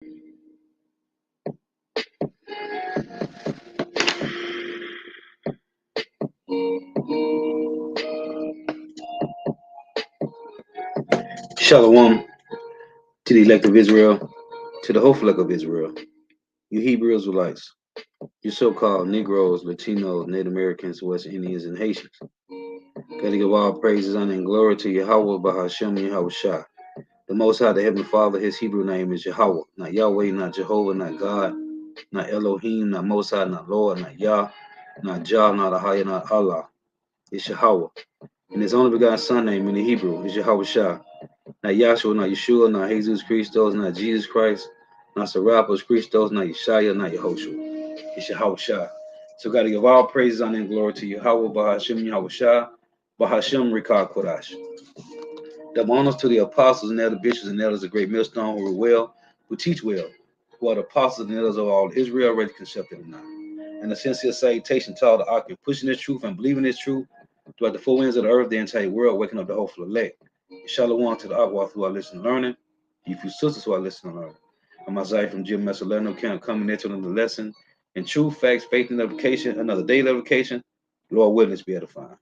Shalom to the elect of Israel, to the hopeful elect of Israel, you Hebrew Israelites, you so-called Negroes, Latinos, Native Americans, West Indians, and Haitians. Gotta give all praises, honor, and glory to Yahweh, Bahashem, Yahweh Shah. The Most High, the Heavenly Father, his Hebrew name is Yahweh, not Yahweh, not Jehovah, not God, not Elohim, not Most High, not Lord, not Yah, not Jah, not Ahaya, not Allah. It's Yahweh. And his only begotten Son name in the Hebrew is Yahweh Shah. Not Yahshua, not Yeshua, not Jesus Christos, not Jesus Christ, not Serapis Christos, not Yeshaya, not Yehoshua. It's Yahweh Shah. So got to give all praises, honor, and glory to Yahweh, Bahashem, Yahweh Shah, Bahashem, Rikah, Kodash. Double honors to the apostles and elder bishops and elders of great millstone who are well, who teach well, who are the apostles and elders of all Israel, ready to concept them now. And a sincere salutation to all the occupant pushing this truth and believing this truth throughout the four winds of the earth, the entire world, waking up the hopeful elect. Shalom to the Akwa who are listening and learning. You few sisters who are listening and learning. I'm Isaiah from Jim Messaleno Camp coming into another lesson in truth, facts, faith, and edification, another day of edification. Lord willing, let's be edifying.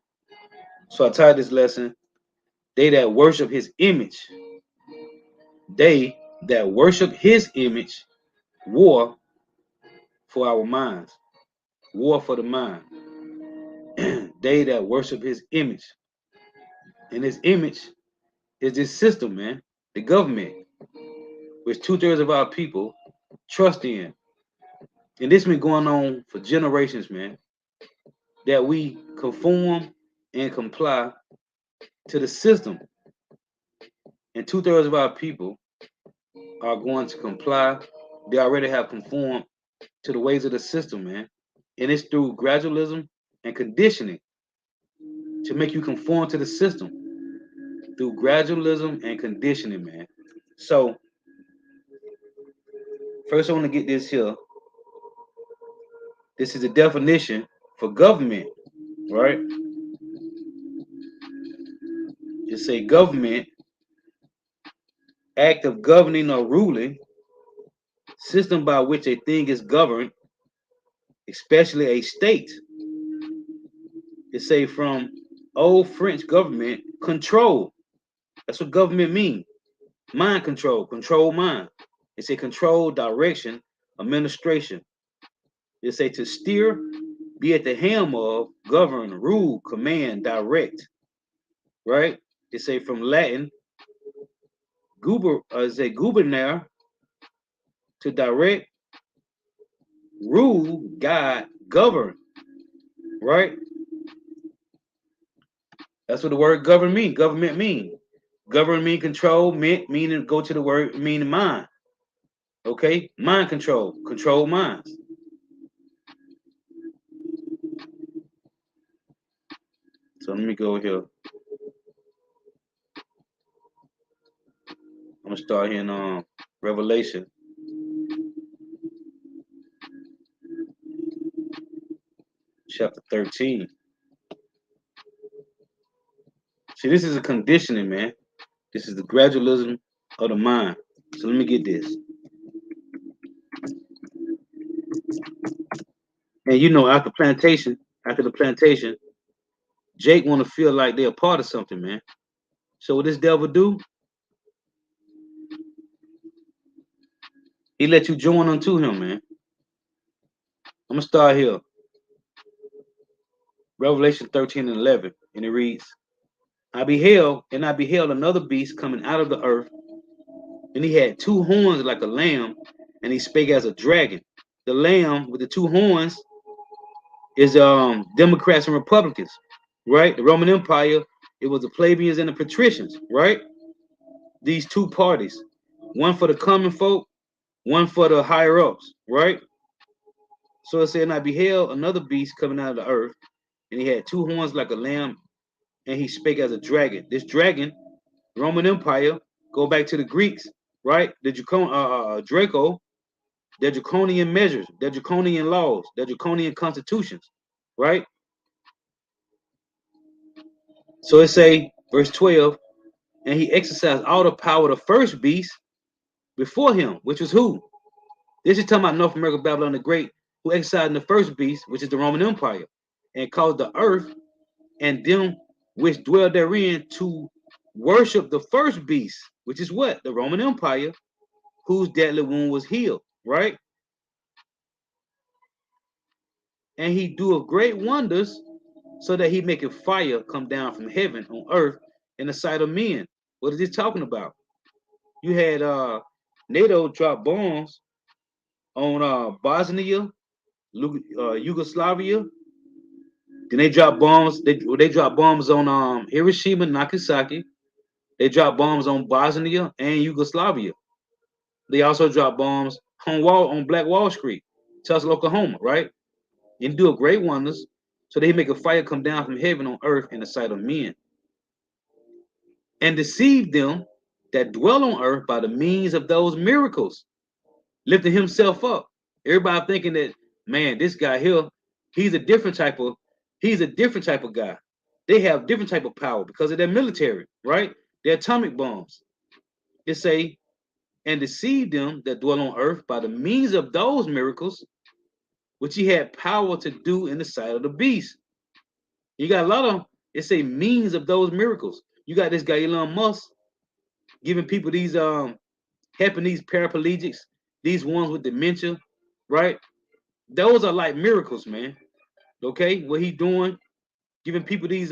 So I titled this lesson, They That Worship His Image. They that worship His image, war for our minds. War for the mind. They that worship His image. And His image is this system, man, the government, which 2/3 of our people trust in. And this been going on for generations, man, that we conform and comply to the system. And 2/3 of our people are going to comply. They already have conformed to the ways of the system, man. And it's through gradualism and conditioning to make you conform to the system. Through gradualism and conditioning, man. So, first I want to get this here. This is a definition for government, right? Just say government, act of governing or ruling, system by which a thing is governed, especially a state. It say from old French government, control. That's what government means. Mind control, control mind. It's a control, direction, administration. It say to steer, be at the helm of, govern, rule, command, direct. Right? It say from Latin, gubernator, to direct, rule, guide, govern. Right? That's what the word govern mean. Government mean. Govern mean control, meaning go to the word meaning mind. Okay? Mind control. Control minds. So let me go here. I'm gonna start here in Revelation. Chapter 13. See, this is a conditioning, man. This is the gradualism of the mind. So let me get this. And you know, after the plantation, Jake want to feel like they're a part of something, man. So what this devil do? He let you join unto him, man. I'm gonna start here. Revelation 13 and 11, and it reads, I beheld another beast coming out of the earth, and he had two horns like a lamb, and he spake as a dragon. The lamb with the two horns is Democrats and Republicans, right? The Roman Empire, it was the plebeians and the patricians, right? These two parties, one for the common folk, one for the higher ups, right? So it said, and I beheld another beast coming out of the earth, and he had two horns like a lamb, and he spake as a dragon. This dragon, Roman Empire, go back to the Greeks, right? The Draco, their draconian measures, their draconian laws, their draconian constitutions, right? So it say, verse 12, and he exercised all the power of the first beast, before him, which was who? This is talking about North America, Babylon the Great, who exiled in the first beast, which is the Roman Empire, and caused the earth and them which dwell therein to worship the first beast, which is what? The Roman Empire, whose deadly wound was healed, right? And he doeth great wonders, so that he maketh fire come down from heaven on earth in the sight of men. What is he talking about? You had NATO drop bombs on Bosnia, Yugoslavia. Then they drop bombs. They drop bombs on Hiroshima, Nagasaki. They drop bombs on Bosnia and Yugoslavia. They also drop bombs on Black Wall Street, Tulsa, Oklahoma, right? And do great wonders, so they make a fire come down from heaven on earth in the sight of men, and deceive them that dwell on earth by the means of those miracles, lifting himself up. Everybody thinking that, man, this guy here, he's a different type of he's a different type of guy. They have different type of power because of their military, right? Their atomic bombs. It say, and deceive them that dwell on earth by the means of those miracles, which he had power to do in the sight of the beast. You got a lot of it say means of those miracles. You got this guy Elon Musk giving people these helping these paraplegics, these ones with dementia, right? Those are like miracles, man. Okay, what he doing, giving people these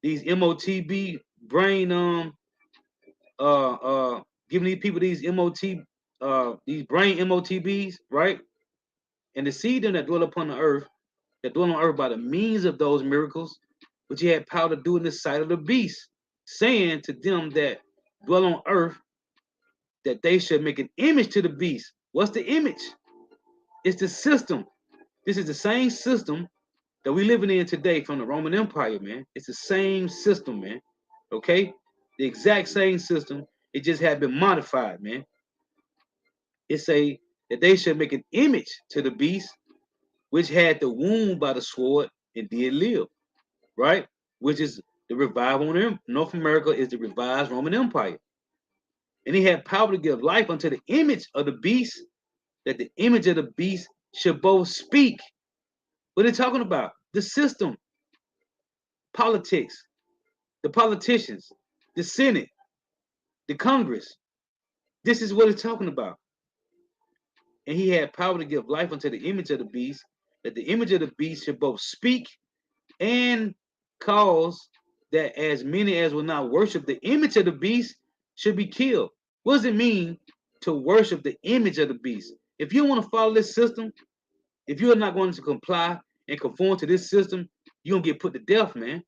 MOTB brain giving these people these these brain MOTBs, right? And to see them that dwell upon the earth, that dwell on earth by the means of those miracles, which he had power to do in the sight of the beast, saying to them that dwell on earth that they should make an image to the beast. What's the image? It's the system. This is the same system that we living in today from the Roman Empire, man. It's the same system, man. Okay? The exact same system. It just had been modified, man. It say that they should make an image to the beast, which had the wound by the sword and did live, right? Which is the revival in North America is the revised Roman Empire. And he had power to give life unto the image of the beast, that the image of the beast should both speak. What are they talking about? The system, politics, the politicians, the Senate, the Congress. This is what it's talking about. And he had power to give life unto the image of the beast, that the image of the beast should both speak and cause that as many as will not worship the image of the beast should be killed. What does it mean to worship the image of the beast? If you want to follow this system, if you're not going to comply and conform to this system, you're gonna get put to death, man.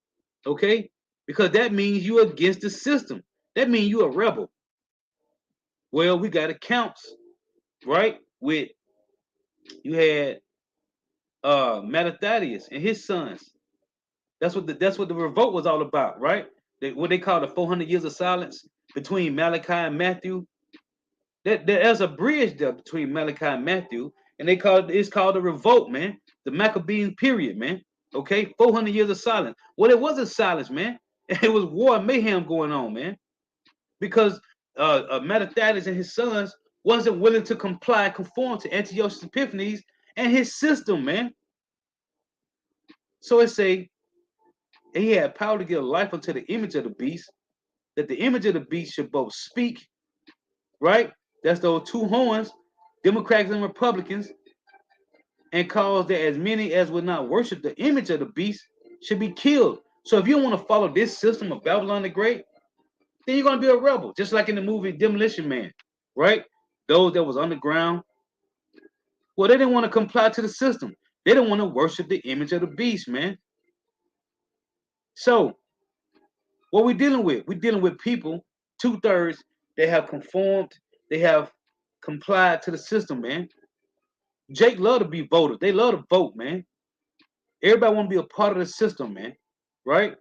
Okay? Because that means you're against the system. That means you're a rebel. Well, we got accounts, right? With you had Mattathias and his sons. That's what the revolt was all about, right? What they call the 400 years of silence between Malachi and Matthew. There's a bridge there between Malachi and Matthew, and it's called the revolt, man. The Maccabean period, man. Okay, 400 years of silence. Well, it wasn't silence, man. It was war and mayhem going on, man. Because Mattathias and his sons wasn't willing to comply, conform to Antiochus Epiphanes and his system, man. So it say he had power to give life unto the image of the beast, that the image of the beast should both speak, right? That's those two horns, Democrats and Republicans, and cause that as many as would not worship the image of the beast should be killed. So if you want to follow this system of Babylon the Great, then you're gonna be a rebel, just like in the movie Demolition Man, right? Those that was underground, well, they didn't want to comply to the system. They didn't want to worship the image of the beast, man. So what we dealing with? We're dealing with people, 2/3, they have conformed, they have complied to the system, man. Jake love to be voted. They love to vote, man. Everybody want to be a part of the system, man. Right?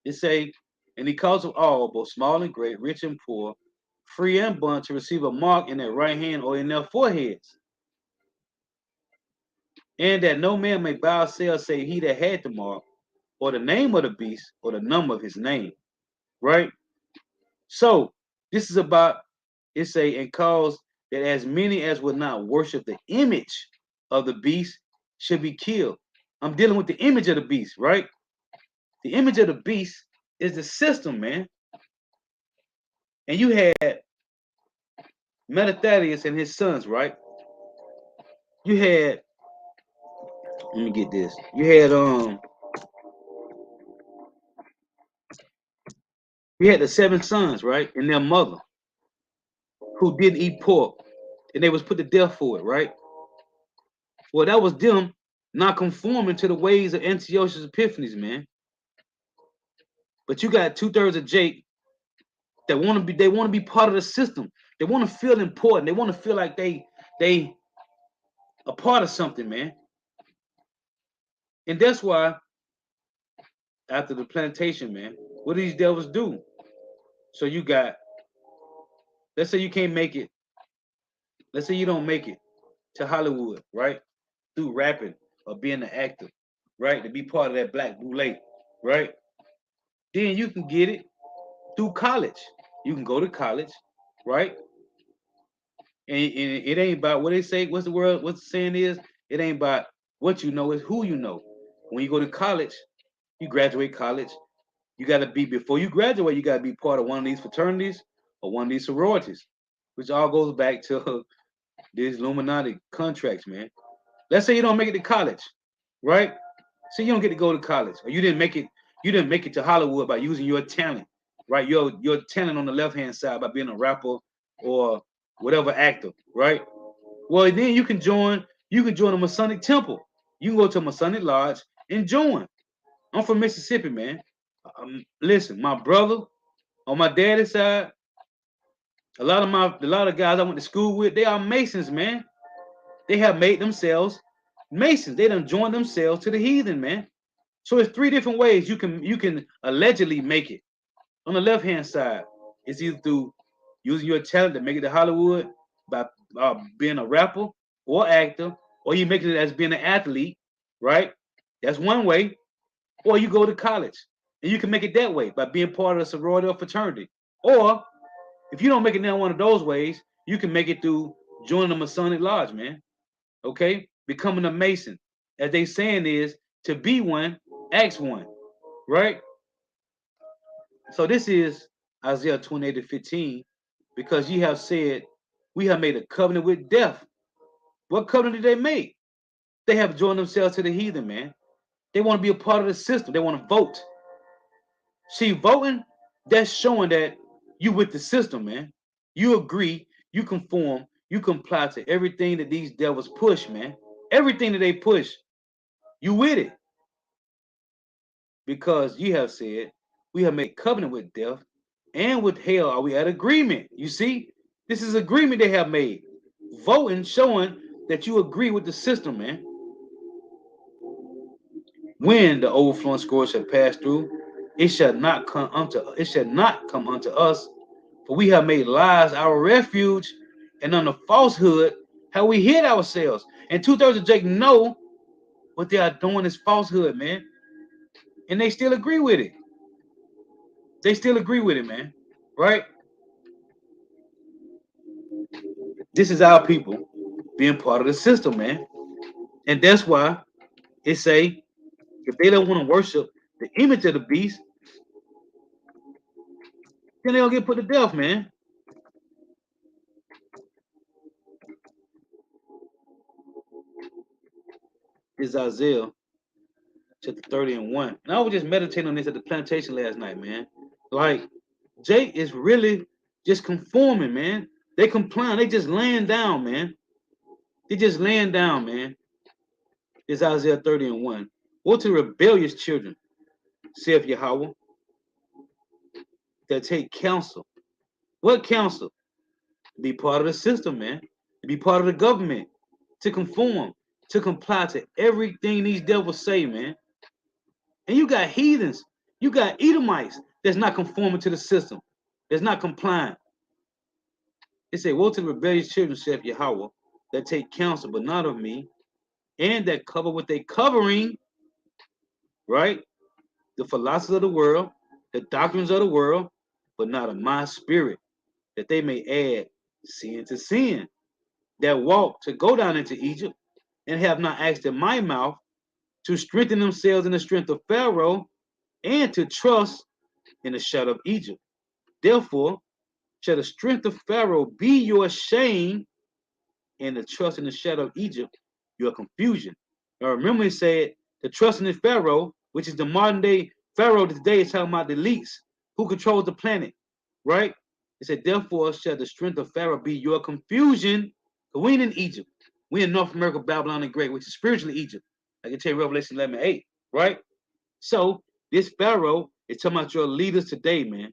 It say, and he calls of all, both small and great, rich and poor, free and bond, to receive a mark in their right hand or in their foreheads. And that no man may buy or sell save he that had the mark, or the name of the beast, or the number of his name. Right? So This is about, it say, and cause that as many as would not worship the image of the beast should be killed. I'm dealing with the image of the beast, right? The image of the beast is the system, man. And you had Metathadius and his sons, right? You had, let me get this. You had the seven sons, right? And their mother who didn't eat pork. And they was put to death for it, right? Well, that was them not conforming to the ways of Antiochus Epiphanes, man. But you got two-thirds of Jake that want to be part of the system. They want to feel important. They want to feel like they a part of something, man. And that's why after the plantation, man, what do these devils do? So you got, let's say you can't make it. Let's say you don't make it to Hollywood, right? Through rapping or being an actor, right? To be part of that black boule, right? Then you can get it through college. You can go to college, right? And it ain't about what they say. What's the saying is? It ain't about what you know, it's who you know. When you go to college, you graduate college, you got to be, before you graduate, you got to be part of one of these fraternities or one of these sororities, which all goes back to these Illuminati contracts, man. Let's say you don't make it to college, right? So you don't get to go to college, or you didn't make it. You didn't make it to Hollywood by using your talent, right? Your talent on the left hand side by being a rapper or whatever actor, right? Well, then you can join. You can join a Masonic temple. You can go to a Masonic lodge and join. I'm from Mississippi, man. Listen, my brother on my daddy's side, a lot of guys I went to school with, they are Masons, man. They have made themselves Masons. They done joined themselves to the heathen, man. So it's three different ways you can allegedly make it. On the left hand side, it's either through using your talent to make it to Hollywood by being a rapper or actor, or you make it as being an athlete, right? That's one way. Or you go to college and you can make it that way by being part of a sorority or fraternity. Or if you don't make it down one of those ways, you can make it through joining a Masonic lodge, man. Okay? Becoming a Mason. As they saying is, to be one, ask one, right? So this is Isaiah 28:15, because ye have said, we have made a covenant with death. What covenant did they make? They have joined themselves to the heathen, man. They want to be a part of the system. They want to vote. See, voting, that's showing that you with the system, man. You agree, you conform, you comply to everything that these devils push, man. Everything that they push, you with it. Because you have said, we have made covenant with death, and with hell are we at agreement. You see, this is agreement they have made. Voting showing that you agree with the system, man. When the overflowing scourge shall pass through, it shall not come unto us, for we have made lies our refuge, and under falsehood have we hid ourselves. And two-thirds of Jake know what they are doing is falsehood, man. And they still agree with it. They still agree with it, man. Right? This is our people being part of the system, man. And that's why it say, if they don't want to worship the image of the beast, then they'll get put to death, man. It's Isaiah chapter 30 and 1. And I was just meditating on this at the plantation last night, man. Like, Jake is really just conforming, man. They complying, they just laying down, man. They just laying down, man. It's Isaiah 30 and 1. Woe to the rebellious children, saith Yahweh, that take counsel. What counsel? To be part of the system, man. To be part of the government. To conform. To comply to everything these devils say, man. And you got heathens. You got Edomites that's not conforming to the system. That's not complying. It say, woe to the rebellious children, saith Yahweh, that take counsel, but not of me, and that cover with a covering, right? The philosophies of the world, the doctrines of the world, but not of my spirit. that they may add sin to sin, that walk to go down into Egypt, and have not asked in my mouth to strengthen themselves in the strength of Pharaoh, and to trust in the shadow of Egypt. Therefore, shall the strength of Pharaoh be your shame, and the trust in the shadow of Egypt your confusion. Now remember, he said the trust in the Pharaoh, which is the modern day Pharaoh today, is talking about the elites who controls the planet, right? He said, therefore shall the strength of Pharaoh be your confusion. Because we ain't in Egypt. We in North America, Babylon the Great, which is spiritually Egypt. I can tell you Revelation 11:8, right? So this Pharaoh is talking about your leaders today, man.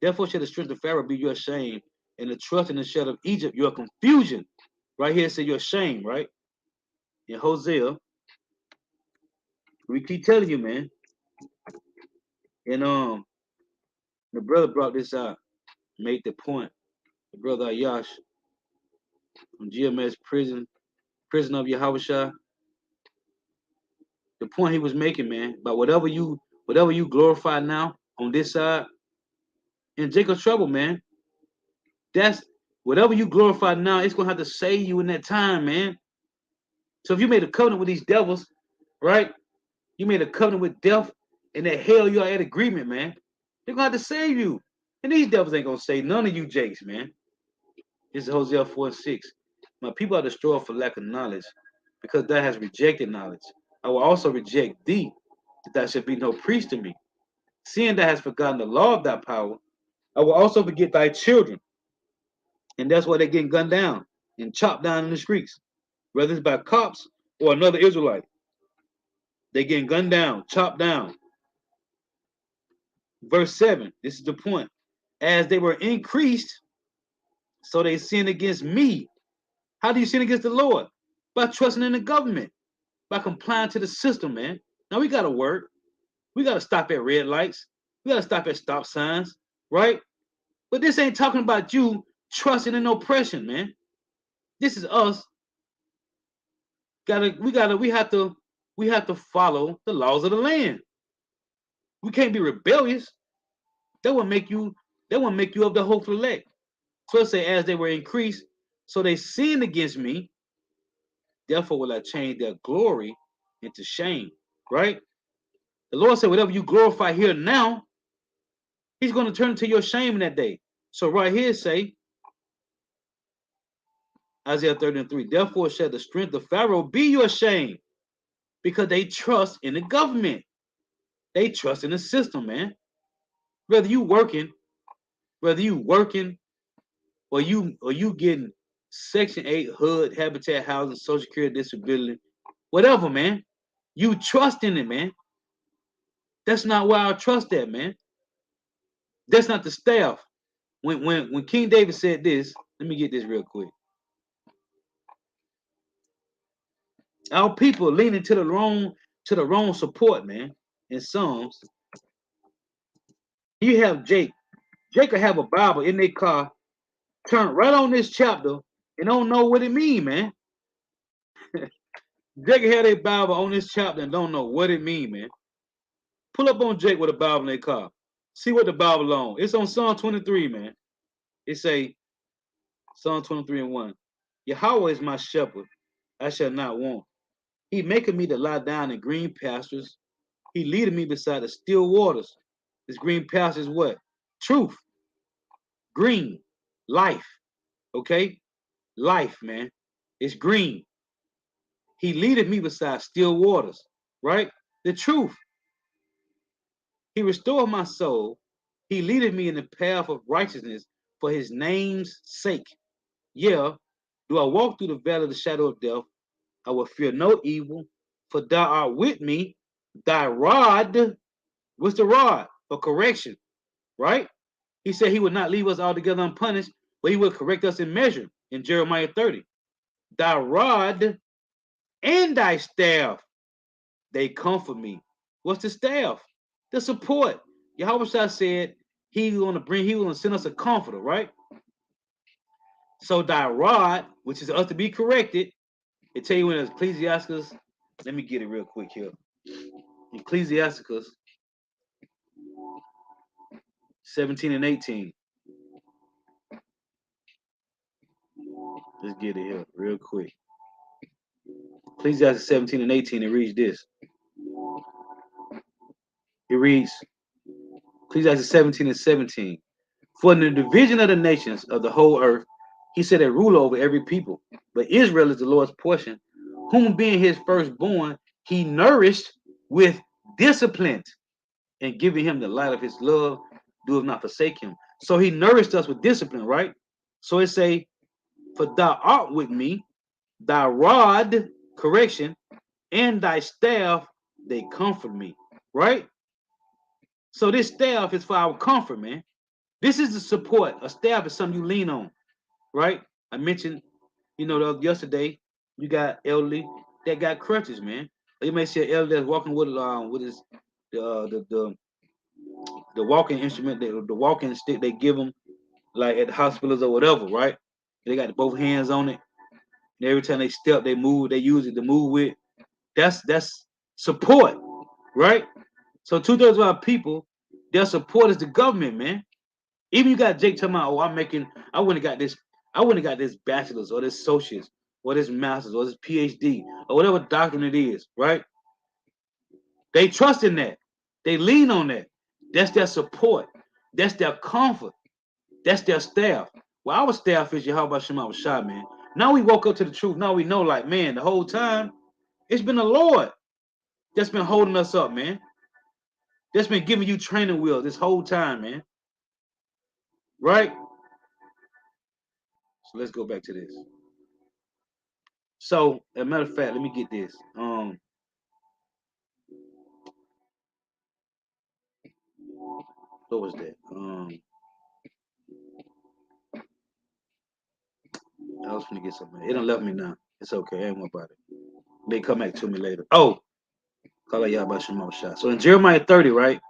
Therefore shall the strength of Pharaoh be your shame, and the trust in the shadow of Egypt your confusion. Right here it says your shame, right? In Hosea, we keep telling you, man. And the brother brought this out, made the point. The brother Ayash from GMS prison of Yahushua. The point he was making, man, about whatever you glorify now on this side, in Jacob's trouble, man. That's whatever you glorify now, it's gonna have to save you in that time, man. So if you made a covenant with these devils, right? You made a covenant with death, and that hell you are at agreement, man. They're gonna have to save you. And these devils ain't gonna save none of you jakes, man. This is Hosea 4:6. My people are destroyed for lack of knowledge, because thou hast rejected knowledge. I will also reject thee, that thou shalt be no priest to me. Seeing thou hast forgotten the law of thy power, I will also forget thy children. And that's why they're getting gunned down and chopped down in the streets, whether it's by cops or another Israelite. They're getting gunned down, chopped down. Verse 7, this is the point. As they were increased, so they sinned against me. How do you sin against the Lord? By trusting in the government, by complying to the system, man. Now we gotta work. We gotta stop at red lights. We gotta stop at stop signs, right? But this ain't talking about you trusting in oppression, man. This is us. We have to follow the laws of the land. We can't be rebellious. That will make you of the hopeful elect. So it say, as they were increased, so they sinned against me. Therefore will I change their glory into shame. Right? The Lord said, whatever you glorify here now, He's going to turn it to your shame in that day. So right here say, Isaiah 33, therefore shall the strength of Pharaoh be your shame, because they trust in the government. They trust in the system, man. Whether you working, or you getting Section 8 HUD, Habitat Housing, Social Security, Disability, whatever, man. You trust in it, man. That's not where I trust that, man. That's not the staff. When King David said this, let me get this real quick. Our people leaning to the wrong support, man. In Psalms, you have Jake. Jake will have a Bible in their car, turn right on this chapter, and don't know what it mean, man. Jake will have their Bible on this chapter and don't know what it mean, man. Pull up on Jake with a Bible in their car. See what the Bible on. It's on Psalm 23, man. It say, Psalm 23:1. Yahweh is my shepherd, I shall not want. He maketh me to lie down in green pastures. He leadeth me beside the still waters. This green pasture is what? Truth. Green. Life. Okay? Life, man. It's green. He leadeth me beside still waters. Right? The truth. He restored my soul. He leadeth me in the path of righteousness for his name's sake. Yeah, do I walk through the valley of the shadow of death, I will fear no evil, for thou art with me. Thy rod, what's the rod? For correction, right? He said he would not leave us altogether unpunished, but he will correct us in measure in Jeremiah 30. Thy rod and thy staff, they comfort me. What's the staff? The support. Yahweh said he was gonna send us a comforter, right? So thy rod, which is us to be corrected, it tell you in Ecclesiastes, let me get it real quick here. Ecclesiasticus 17 and 18. Let's get it here real quick. Ecclesiastes 17 and 18, it reads this. It reads, Ecclesiastes 17 and 17. For in the division of the nations of the whole earth, he set a ruler over every people. But Israel is the Lord's portion, whom being his firstborn, he nourished with discipline, and giving him the light of his love, doeth not forsake him. So he nourished us with discipline, right? So it say, for thou art with me, thy rod, correction, and thy staff, they comfort me, right? So this staff is for our comfort, man. This is the support. A staff is something you lean on, right? I mentioned, yesterday you got elderly that got crutches, man. Or you may see an elderly that's walking with his the walking instrument, the walking stick they give them like at the hospitals or whatever, right? They got both hands on it. And every time they step, they move. They use it to move with. That's support, right? So 2/3 of our people, their support is the government, man. Even you got Jake talking about, oh, I wouldn't have got this, I wouldn't have got this bachelor's or this associate's or this master's or this PhD or whatever doctrine it is, right? They trust in that. They lean on that. That's their support. That's their comfort. That's their staff. Well, our staff is Yahweh Shema Shah, man. Now we woke up to the truth. Now we know, like, man, the whole time, it's been the Lord that's been holding us up, man. That's been giving you training wheels this whole time, man. Right? So let's go back to this. So, as a matter of fact, let me get this. What was that? I was gonna get something. It done left me now. It's okay. I ain't worried about it. They come back to me later. Oh, call Yahweh Shema Shah. So in Jeremiah 30, right?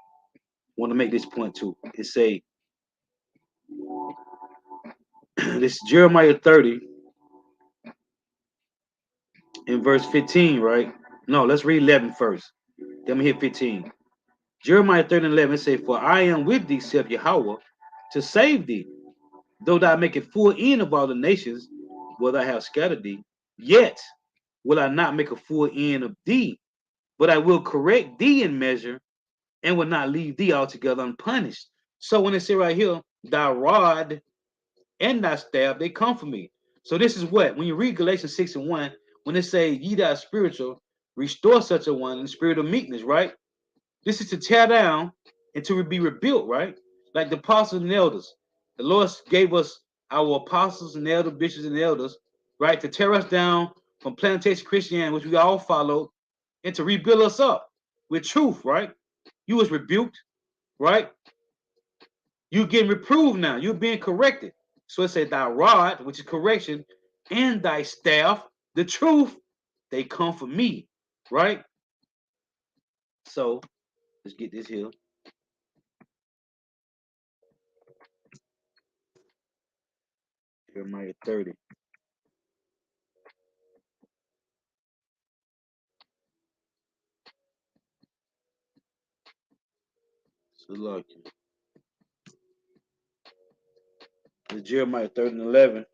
Want to make this point too. It say this Jeremiah 30 in verse 15, right? No, let's read 11 first. Then me hit 15. Jeremiah 30 and 11 it say, for I am with thee, saith Yahweh, to save thee. Though thou make a full end of all the nations, where I have scattered thee, yet will I not make a full end of thee, but I will correct thee in measure, and will not leave thee altogether unpunished. So when it say right here, thy rod and thy staff, they come for me. So this is what, when you read Galatians 6 and 1, when it say, ye that are spiritual, restore such a one in the spirit of meekness, right? This is to tear down and to be rebuilt, right? Like the apostles and elders. The Lord gave us our apostles and elders, bishops and elders, right? To tear us down from plantation Christianity, which we all followed, and to rebuild us up with truth, right? You was rebuked, right? You getting reproved now. You're being corrected. So it said thy rod, which is correction, and thy staff, the truth, they come for me, right? So let's get this here. Jeremiah 30. So look, it's Jeremiah 30 and 11.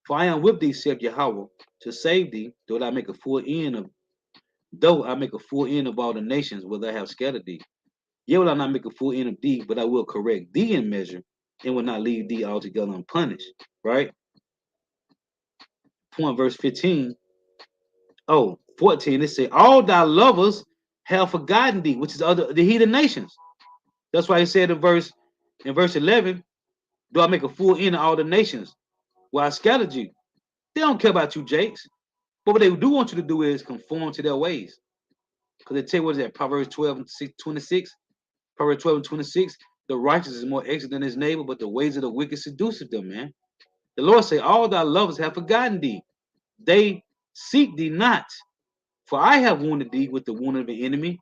For I am with thee, saith Yahweh, to save thee, though I make a full end of all the nations where I have scattered thee. Yet will I not make a full end of thee, but I will correct thee in measure, and will not leave thee altogether unpunished. Right? Point verse 15. Oh, 14, it say, all thy lovers have forgotten thee, which is the heathen nations. That's why he said in verse 11, do I make a full end of all the nations where I scattered you? They don't care about you, Jakes. But what they do want you to do is conform to their ways. Because they tell you what is that, Proverbs 12 and 26? Proverbs 12 and 26, the righteous is more excellent than his neighbor, but the ways of the wicked seduceth them, man. The Lord say, all thy lovers have forgotten thee. They seek thee not. For I have wounded thee with the wound of the enemy,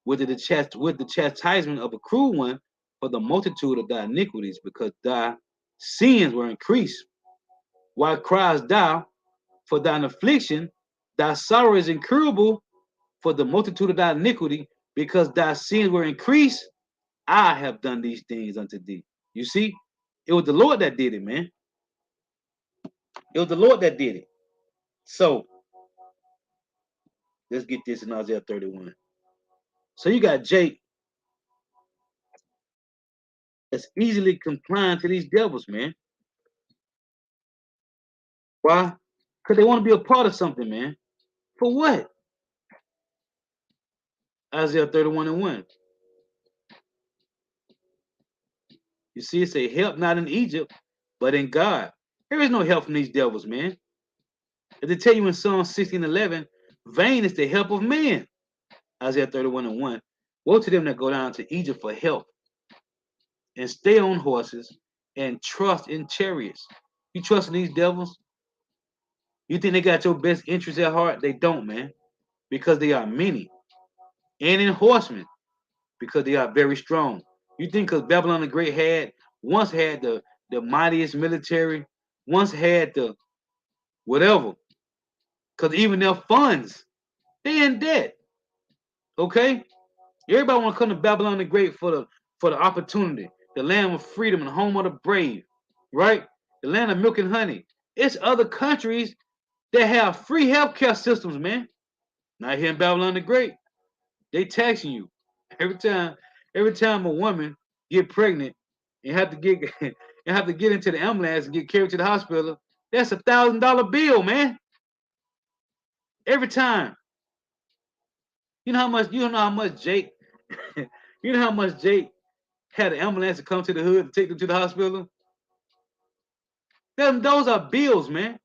with the chastisement of a cruel one, for the multitude of thy iniquities, because thy sins were increased. Why criest thou for thine affliction? Thy sorrow is incurable for the multitude of thy iniquity, because thy sins were increased. I have done these things unto thee. You see, it was the Lord that did it, man. It was the Lord that did it. So let's get this in Isaiah 31. So you got Jake that's easily complying to these devils, man. Why? Because they want to be a part of something, man. For what? Isaiah 31 and 1. You see, it say, help not in Egypt, but in God. There is no help from these devils, man. If they tell you in Psalm 16:11, vain is the help of man. Isaiah 31 and 1. Woe to them that go down to Egypt for help and stay on horses and trust in chariots. You trust in these devils? You think they got your best interest at heart? They don't, man, because they are many. And in horsemen, because they are very strong. You think because Babylon the Great once had the mightiest military, once had the whatever, because even their funds, they in debt. Okay? Everybody want to come to Babylon the Great for the opportunity, the land of freedom and home of the brave, right? The land of milk and honey. It's other countries that have free healthcare systems, man. Not here in Babylon the Great. They taxing you every time. Every time a woman get pregnant and have to get and have to get into the ambulance and get carried to the hospital, that's $1,000 bill, man. Every time. You know how much? You know how much Jake? You know how much Jake had an ambulance to come to the hood to take them to the hospital? Those are bills, man.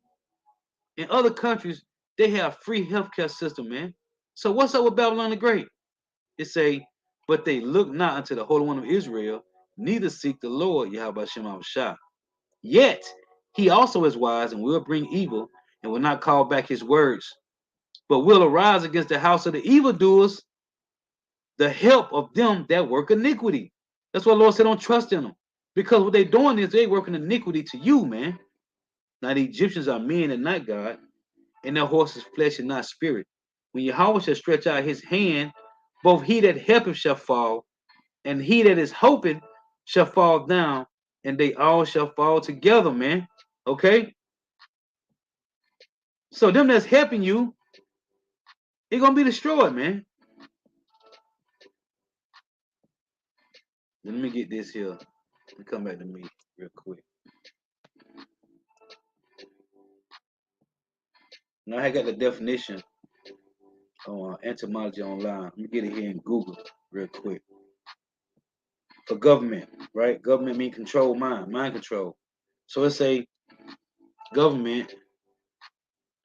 In other countries, they have free healthcare system, man. So what's up with Babylon the Great? It say, but they look not unto the Holy One of Israel, neither seek the Lord Yahweh Shem Shah. Yet he also is wise and will bring evil and will not call back his words, but will arise against the house of the evildoers, the help of them that work iniquity. That's why the Lord said, don't trust in them. Because what they doing is they working iniquity to you, man. Now the Egyptians are men and not God, and their horses flesh and not spirit. When Yahweh shall stretch out his hand, both he that helpeth shall fall, and he that is hoping shall fall down, and they all shall fall together, man. Okay? So them that's helping you, they're gonna be destroyed, man. Let me get this here. Let me come back to me real quick. Now I got the definition on etymology online. Let me get it here in Google real quick. For government, right? Government mean control mind control. So let's say government,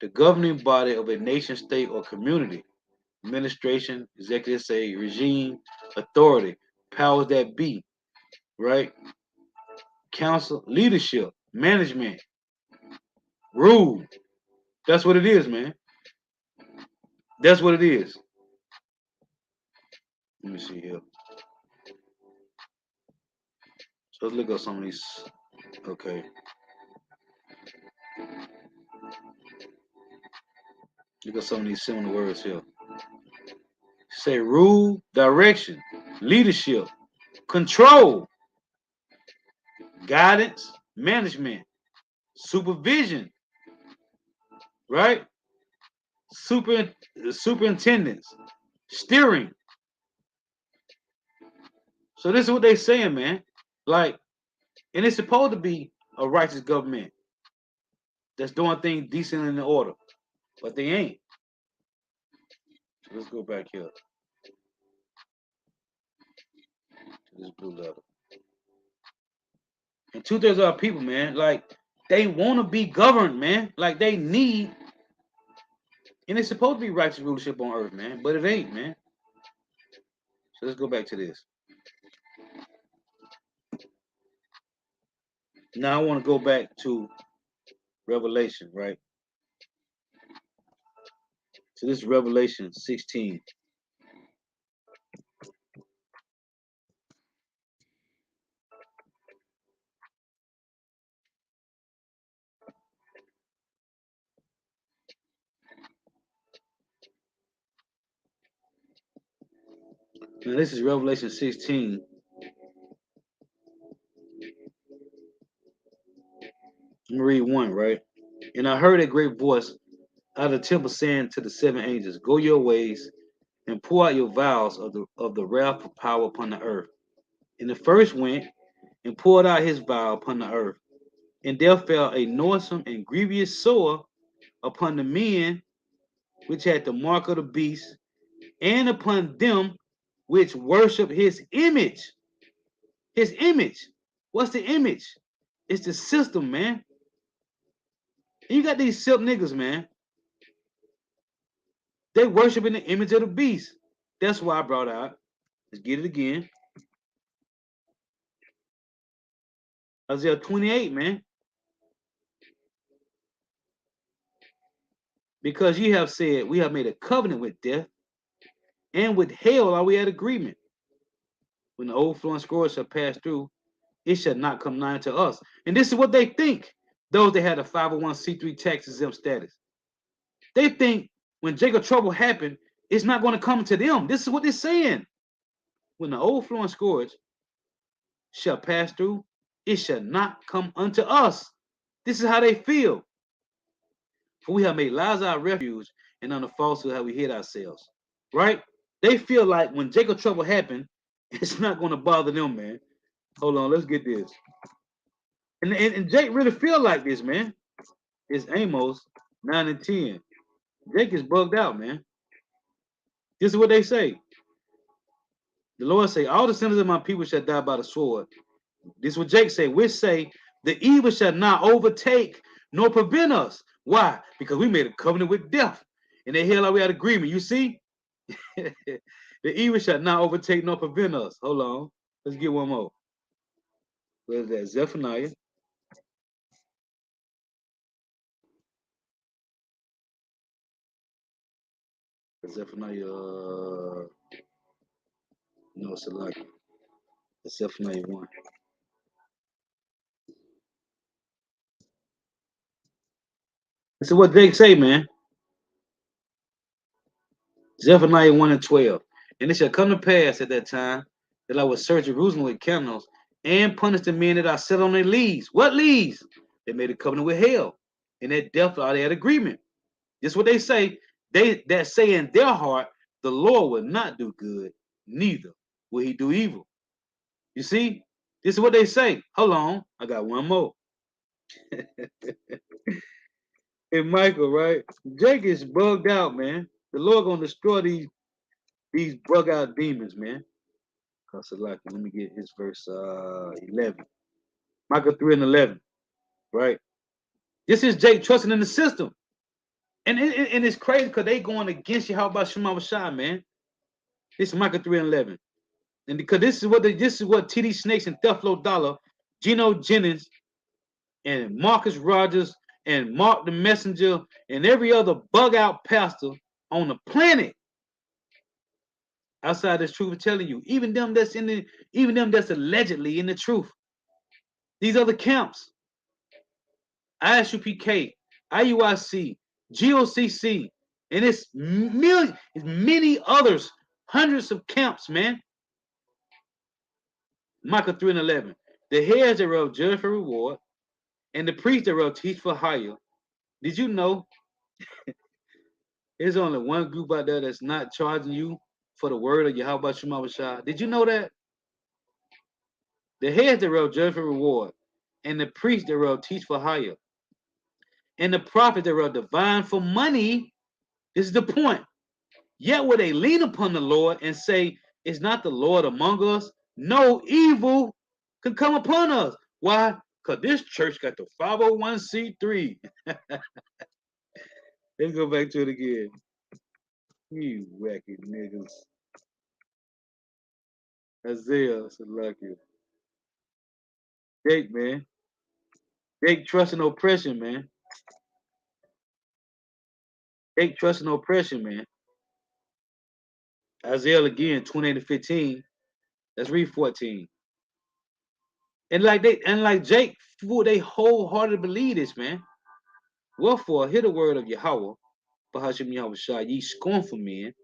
the governing body of a nation, state, or community. Administration, executive, say regime, authority, powers that be, right? Council, leadership, management, rule. That's what it is, man. That's what it is. Let me see here. So let's look up some of these. Okay. Look at some of these similar words here. Say rule, direction, leadership, control, guidance, management, supervision, right? Super superintendents, steering. So this is what they saying, man. Like, and it's supposed to be a righteous government that's doing things decent and in order, but they ain't. So let's go back here to this blue letter. And two-thirds of our people, man, like they want to be governed, man. Like they need, and it's supposed to be righteous rulership on earth, man, but it ain't, man. So let's go back to this. Now I want to go back to Revelation, right? So this is Revelation 16. Now this is Revelation 16. Let me read one, right? And I heard a great voice out of the temple saying to the seven angels, go your ways and pour out your vials of the wrath of power upon the earth. And the first went and poured out his vial upon the earth. And there fell a noisome and grievous sore upon the men which had the mark of the beast, and upon them which worship his image. His image. What's the image? It's the system, man. And you got these silk niggas, man. They worship in the image of the beast. That's why I brought out. Let's get it again. Isaiah 28, man. Because you have said, we have made a covenant with death, and with hell are we at agreement. When the overflowing scourge shall pass through, it shall not come nigh to us. And this is what they think, those that had a 501c3 tax exempt status. They think when Jacob trouble happened, it's not going to come to them. This is what they're saying. When the overflowing scourge shall pass through, it shall not come unto us. This is how they feel. For we have made lies our refuge, and under falsehood have we hid ourselves. Right? They feel like when Jacob trouble happened, it's not going to bother them, man. Hold on, let's get this. And Jake really feel like this, man. It's Amos 9 and 10. Jake is bugged out, man. This is what they say. The Lord say, all the sinners of my people shall die by the sword. This is what Jake say. We say, the evil shall not overtake nor prevent us. Why? Because we made a covenant with death. And they hell we had agreement. You see? The evil shall not overtake nor prevent us. Hold on. Let's get one more. Where's that? Zephaniah. Zephaniah, no, it's a lot. It's Zephaniah 1. This is what Jake say, man. Zephaniah 1 and 12. And it shall come to pass at that time that I will search Jerusalem with candles and punish the men that are set on their leads. What leads? They made a covenant with hell. And that death are they had agreement. This is what they say. They that say in their heart, the Lord will not do good, neither will he do evil. You see? This is what they say. Hold on. I got one more. Hey, Michael, right? Jake is bugged out, man. The Lord gonna destroy these bug out demons, man. Let me get his verse 11. Michael 3 and 11, right? This is Jake trusting in the system. And it's crazy because they going against you. How about Shema Shai, man? This is Michael 3 and 11. And because this is what TD Snakes and Theflo Dollar, Geno Jennings, and Marcus Rogers, and Mark the Messenger, and every other bug out pastor on the planet outside this truth is telling you. Even them that's allegedly in the truth. These other camps, ISUPK, IUIC, GOCC, and it's many others, hundreds of camps, man. Micah 3 and 11. The heads thereof judge for reward, and the priests thereof teach for hire. Did you know there's only one group out there that's not charging you for the word of Yahweh Shema Shah? Did you know that? The heads thereof judge for reward, and the priests thereof teach for hire, and the prophet thereof divine for money. This is the point. Yet will they lean upon the Lord and say, is not the Lord among us? No evil can come upon us. Why? Because this church got the 501c3. Let's go back to it again. You wacky niggas. Isaiah, so lucky. Jake, man. Jake trusting oppression, man. Jake trusting oppression, man. Isaiah again, 28 to 15. Let's read 14. And like Jake, they wholeheartedly believe this, man. Wherefore, hear the word of Yahweh, Bahashim Yahweh Shah, ye scornful men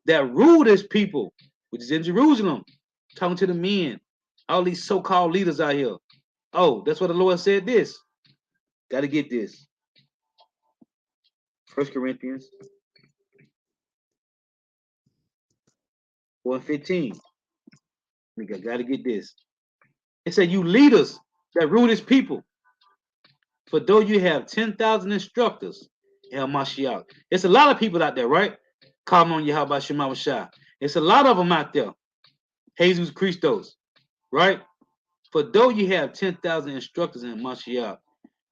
that rule this people, which is in Jerusalem, talking to the men, all these so-called leaders out here. Oh, that's what the Lord said this. Got to get this. First Corinthians 4:15. We got to get this. It said, "You leaders that rule this people, for though you have 10,000 instructors in Hamashiach." It's a lot of people out there, right? Calling on Yahweh Shema Shah. It's a lot of them out there. Jesus Christos, right? For though you have 10,000 instructors in Hamashiach,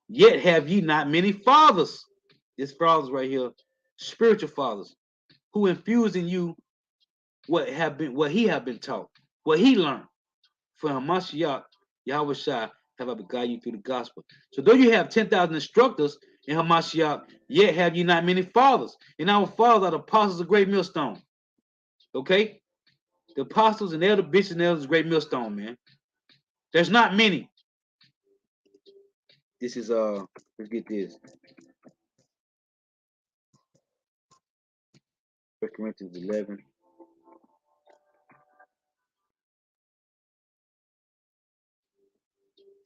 yet have ye not many fathers. This fathers right here, spiritual fathers, who infuse in you what he have been taught, what he learned. For Hamashiach, Yahweh Shai, have I beguiled you through the gospel. So though you have 10,000 instructors in Hamashiach, yet have you not many fathers. And our fathers are the apostles of great millstone. Okay? The apostles and elder bishops and elders of great millstone, man. There's not many. This is let's get this. 1 Corinthians 11.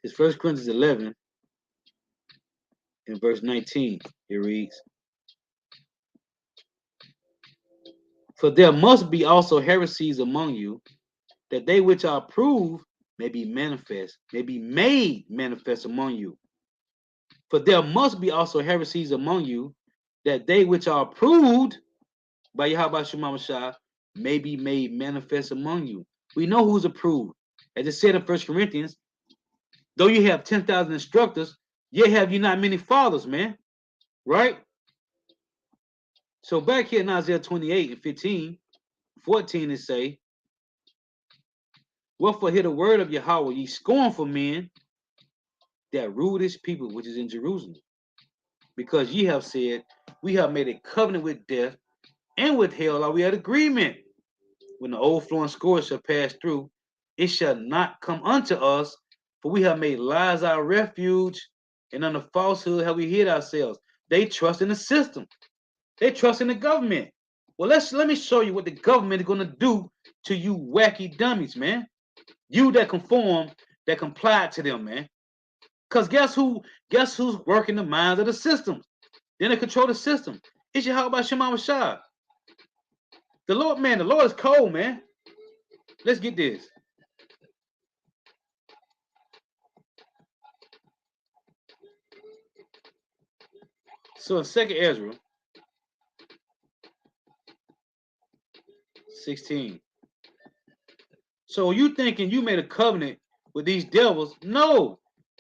It's 1 Corinthians 11 in verse 19. It reads, "For there must be also heresies among you, that they which are approved may be manifest, may be made manifest among you. For there must be also heresies among you, that they which are approved by Yahweh Shema Shah may be made manifest among you." We know who's approved. As it said in 1 Corinthians, though you have 10,000 instructors, yet have you not many fathers, man. Right? So back here in Isaiah 28 and 15, 14, it say, "Wherefore hear the word of Yahweh, ye scornful men that rule this people which is in Jerusalem. Because ye have said, we have made a covenant with death, and with hell are we at agreement. When the overflowing scourge shall pass through, it shall not come unto us, for we have made lies our refuge, and under falsehood have we hid ourselves." They trust in the system. They trust in the government. Well, let me show you what the government is going to do to you wacky dummies, man. You that conform, that comply to them, man. Because guess who's working the minds of the system? Then they control the system. It's your how about Shema Shah. The Lord, man, the Lord is cold, man. Let's get this. So in 2nd Ezra 16. So you thinking you made a covenant with these devils? No.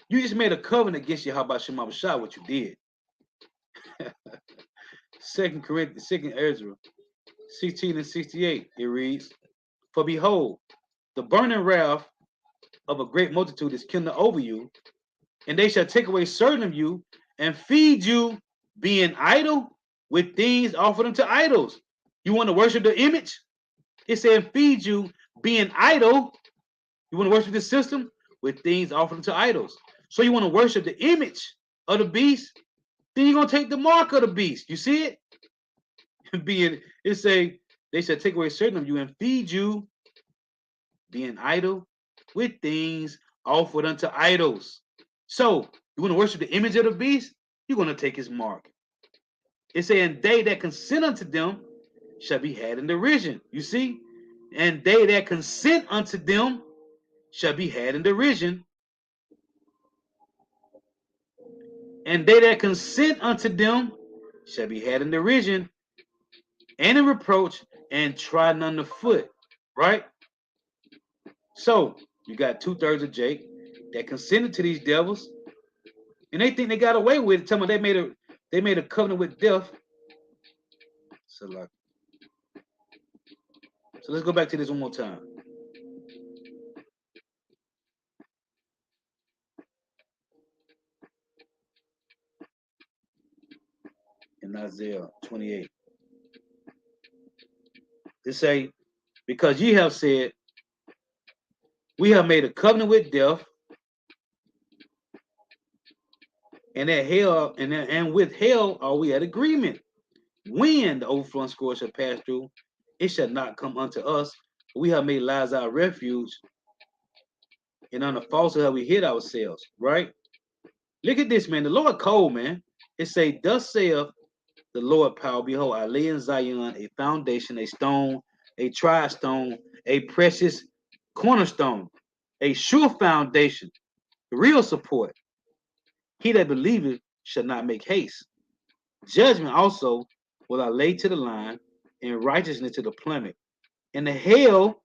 You just made a covenant against you. How about Shema Shah? What you did. 2nd Ezra 16 and 68. It reads, "For behold, the burning wrath of a great multitude is kindled over you, and they shall take away certain of you and feed you, being idle, with things offered unto idols." You want to worship the image? It said, "Feed you, being idle." You want to worship the system? With things offered unto idols. So you want to worship the image of the beast? Then you're going to take the mark of the beast. You see it? It say, "They shall take away certain of you and feed you, being idle, with things offered unto idols." So you want to worship the image of the beast? You're going to take his mark. It's saying, "They that consent unto them shall be had in derision." You see? "And they that consent unto them shall be had in derision. And they that consent unto them shall be had in derision and in reproach and trodden underfoot." Right? So you got 2/3 of Jake that consented to these devils, and they think they got away with it. Tell me they made a covenant with death. So let's go back to this one more time. In Isaiah 28. It say, "Because ye have said, we have made a covenant with death, and at hell, and with hell are we at agreement. When the overflowing scourge shall pass through, it shall not come unto us. We have made lies our refuge, and under falsehood have we hid ourselves." Right? Look at this, man. The Lord cold, man. It say, "Thus saith the Lord power. Behold, I lay in Zion a foundation, a stone, a tried stone, a precious cornerstone, a sure foundation, real support. He that believeth shall not make haste. Judgment also will I lay to the line, and righteousness to the plummet. And the hail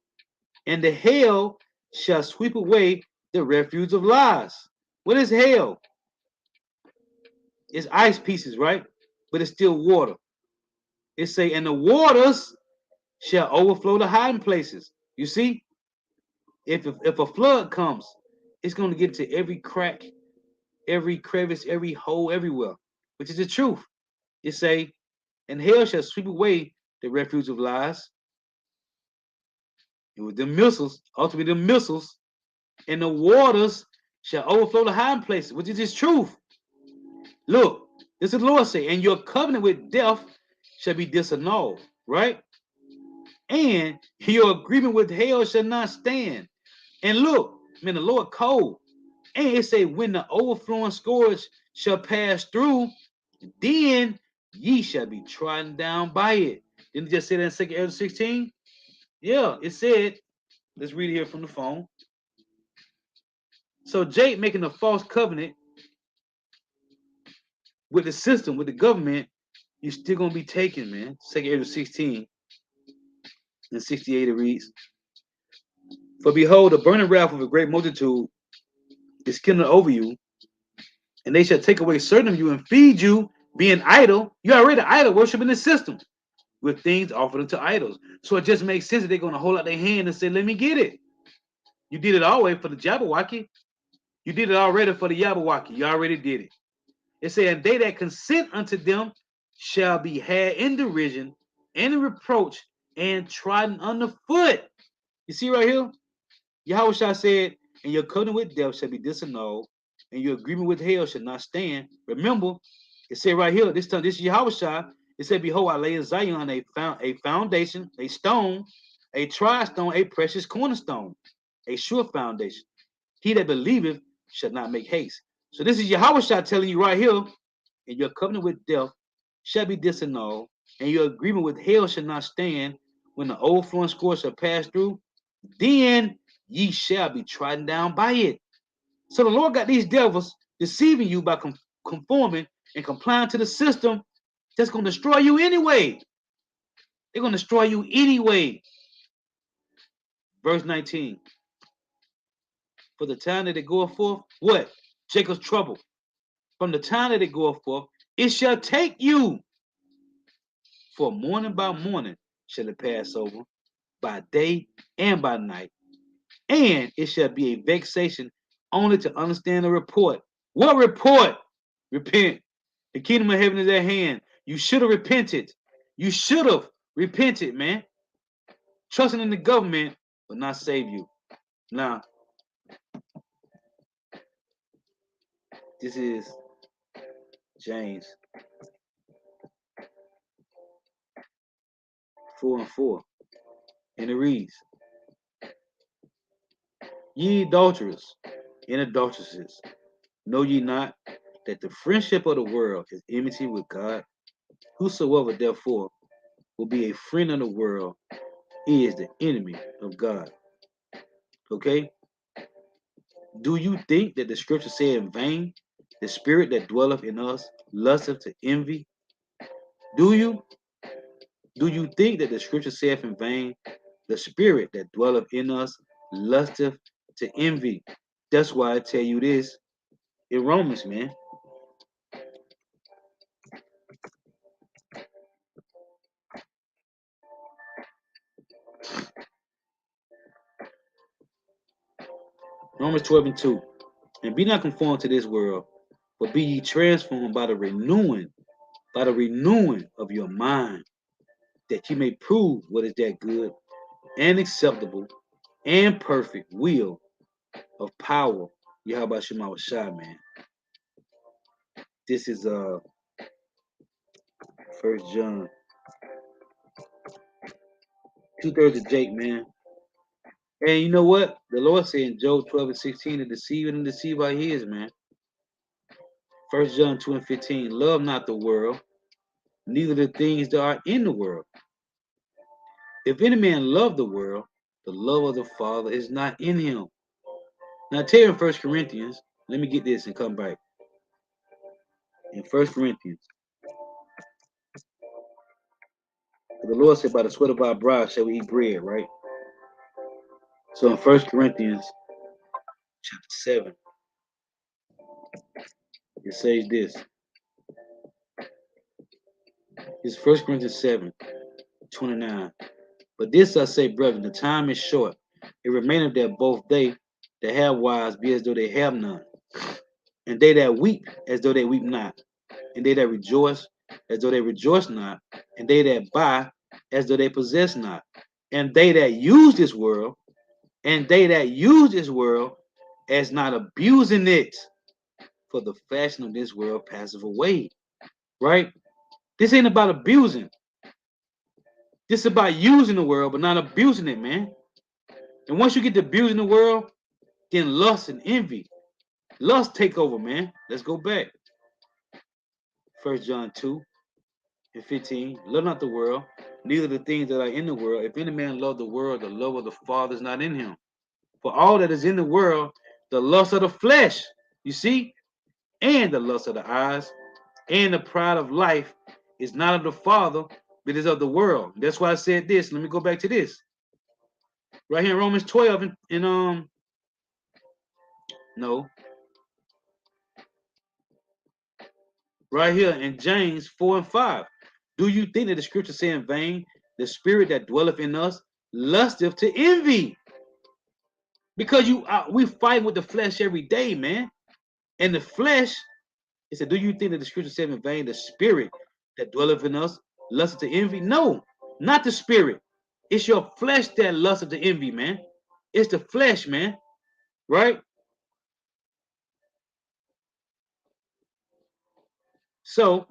shall sweep away the refuge of lies. What is hail? It's ice pieces, right? But it's still water. It say, and the waters shall overflow the hiding places. You see, if a flood comes, it's going to get to every crack, every crevice, every hole, everywhere, which is the truth. It say, and hell shall sweep away the refuge of lies. And with the missiles, ultimately the missiles, and the waters shall overflow the hiding places, which is his truth. Look, this is the Lord say, and your covenant with death shall be disannulled, right? And your agreement with hell shall not stand. And look, man, the Lord cold. And it say, when the overflowing scourge shall pass through, then ye shall be trodden down by it. Didn't it just say that in 2 Ezra 16? Yeah, it said, let's read it here from the phone. So Jake making a false covenant with the system, with the government, you're still gonna be taken, man. 2 Ezra 16 and 68 it reads, for behold, the burning wrath of a great multitude is kindled over you, and they shall take away certain of you and feed you, being idle. You already idol, worshiping the system with things offered unto idols. So it just makes sense that they're gonna hold out their hand and say, let me get it. You did it always for the Jabberwocky. You did it already for the Yabberwocky. You already did it. It said, and they that consent unto them shall be had in derision and in reproach and trodden underfoot. You see right here? Yahweh said, and your covenant with death shall be disannulled, and your agreement with hell shall not stand. Remember, it said right here, this time, this is Yahweh. It said, behold, I lay in Zion a foundation, a stone, a tried stone, a precious cornerstone, a sure foundation. He that believeth shall not make haste. So this is Yahweh telling you right here, and your covenant with death shall be disannulled, and your agreement with hell shall not stand. When the overflowing scourge shall pass through, then ye shall be trodden down by it. So the Lord got these devils deceiving you by conforming and complying to the system that's going to destroy you anyway. They're going to destroy you anyway. Verse 19. For the time that it goeth forth, what? Jacob's trouble. From the time that it goeth forth, it shall take you. For morning by morning shall it pass over, by day and by night. And it shall be a vexation only to understand the report. What report? Repent. The kingdom of heaven is at hand. You should have repented. You should have repented, man. Trusting in the government will not save you. Now, this is James 4 and 4. And it reads, ye adulterers and adulteresses, know ye not that the friendship of the world is enmity with God? Whosoever therefore will be a friend of the world is the enemy of God. Okay? Do you think that the scripture said in vain, the spirit that dwelleth in us lusteth to envy? Do you? Do you think that the scripture saith in vain, the spirit that dwelleth in us lusteth to envy? That's why I tell you this in Romans, man. Romans 12 and 2. And be not conformed to this world, but be ye transformed by the renewing of your mind, that ye may prove what is that good and acceptable and perfect will of power. Yahweh Shema Shai, man. This is First John. 2/3 of Jake, man. And you know what? The Lord said in Job 12 and 16 to deceive and deceive by his, man. First John 2 and 15. Love not the world, neither the things that are in the world. If any man love the world, the love of the Father is not in him. Now I tell you in 1 Corinthians, let me get this and come back. In 1 Corinthians, the Lord said, by the sweat of our brow shall we eat bread, right? So in 1 Corinthians chapter 7, it says this. It's 1 Corinthians 7:29. But this I say, brethren, the time is short. It remaineth that both they that have wives be as though they have none, and they that weep as though they weep not, and they that rejoice as though they rejoice not, and they that buy as though they possess not, and they that use this world, as not abusing it, for the fashion of this world passeth away. Right? This ain't about abusing. This is about using the world, but not abusing it, man. And once you get to abusing the world, then lust and envy. Lust take over, man. Let's go back. 1 John 2:15. Love not the world, neither the things that are in the world. If any man love the world, the love of the Father is not in him. For all that is in the world, the lust of the flesh, you see, and the lust of the eyes, and the pride of life is not of the Father, but is of the world. That's why I said this. Let me go back to this. Right here in Romans 12 and no, right here in James 4:5. Do you think that the scripture say in vain, the spirit that dwelleth in us lusteth to envy? Because we fight with the flesh every day, man. And the flesh, it said, do you think that the scripture said in vain, the spirit that dwelleth in us lusteth to envy? No, not the spirit. It's your flesh that lusteth to envy, man. It's the flesh, man. Right? So,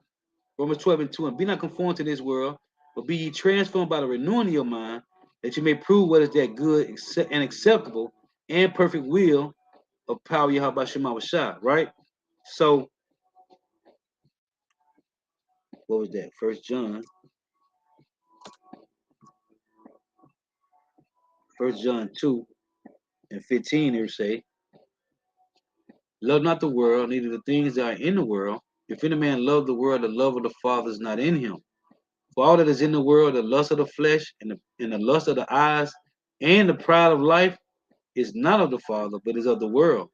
Romans 12:2, and be not conformed to this world, but be ye transformed by the renewing of your mind, that you may prove what is that good and acceptable and perfect will of power Yahweh Shema Shah, right? So, what was that? First John 2:15, here say, love not the world, neither the things that are in the world. If any man love the world, the love of the Father is not in him. For all that is in the world, the lust of the flesh, and the lust of the eyes, and the pride of life, is not of the Father, but is of the world.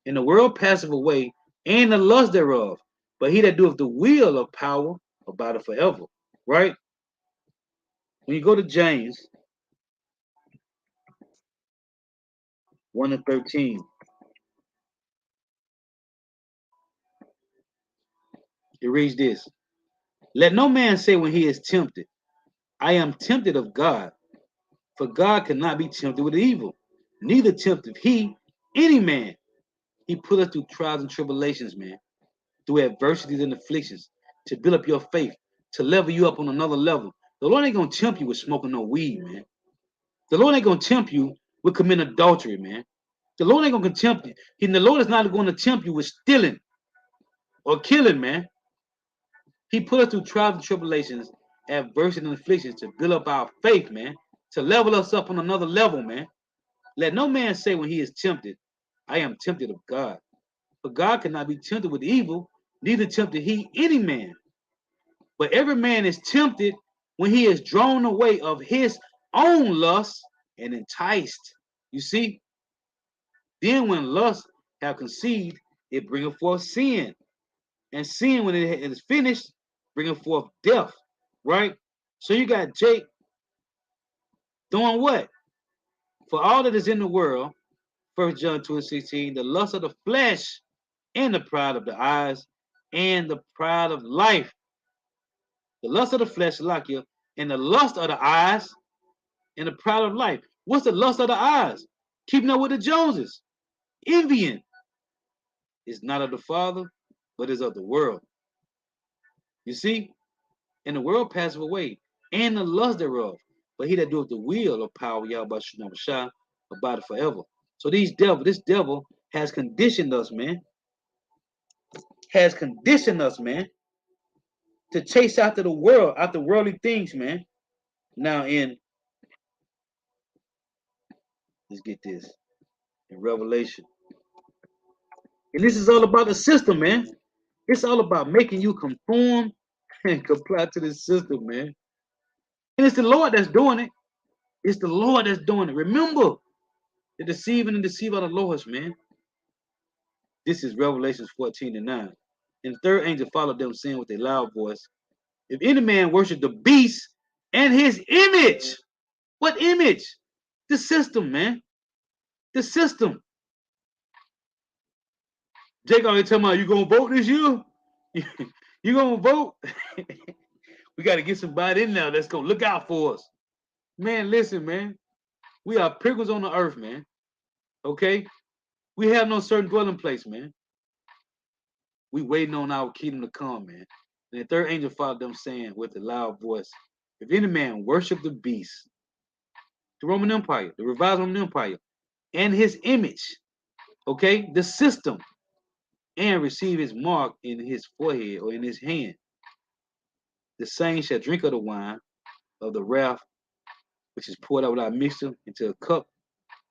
And the world passeth away, and the lust thereof. But he that doeth the will of power abideth forever. Right? When you go to James 1:13, it reads this. Let no man say when he is tempted, I am tempted of God. For God cannot be tempted with evil, neither tempteth he any man. He put us through trials and tribulations, man, through adversities and afflictions, to build up your faith, to level you up on another level. The Lord ain't gonna tempt you with smoking no weed, man. The Lord ain't gonna tempt you with committing adultery, man. The Lord ain't gonna tempt you. The Lord is not gonna tempt you with stealing or killing, man. He put us through trials and tribulations, adversity and afflictions to build up our faith, man, to level us up on another level, man. Let no man say when he is tempted, I am tempted of God. For God cannot be tempted with evil, neither tempted he any man. But every man is tempted when he is drawn away of his own lust and enticed. You see, then when lust have conceived, it bringeth forth sin. And sin, when it is finished, bringeth forth death. Right? So you got Jake doing what? For all that is in the world, 1 John 2:16, the lust of the flesh and the pride of the eyes and the pride of life. The lust of the flesh, Lakia, and the lust of the eyes and the pride of life. What's the lust of the eyes? Keeping up with the Joneses. Envying is not of the Father, but is of the world. You see? And the world passeth away, and the lust thereof. But he that doeth the will of power, Yahweh Shah, abideth forever. So this devil has conditioned us, man. Has conditioned us, man. to chase after the world, after worldly things, man. Now let's get this, in Revelation. And this is all about the system, man. It's all about making you conform and comply to the system, man. And it's the Lord that's doing it. It's the Lord that's doing it. Remember, the deceiving and deceive are the Lord's, man. This is Revelation 14:9. And the third angel followed them, saying with a loud voice, if any man worship the beast and his image, what image? The system, man. The system. Jake already talking about, you gonna vote this year? You gonna vote? We gotta get somebody in there that's gonna look out for us. Man, listen, man. We are pilgrims on the earth, man. Okay? We have no certain dwelling place, man. We waiting on our kingdom to come, man. And the third angel followed them, saying with a loud voice, if any man worship the beast, the Roman Empire, the revised Roman Empire, and his image, okay, the system, and receive his mark in his forehead or in his hand, the same shall drink of the wine of the wrath which is poured out without mixture into a cup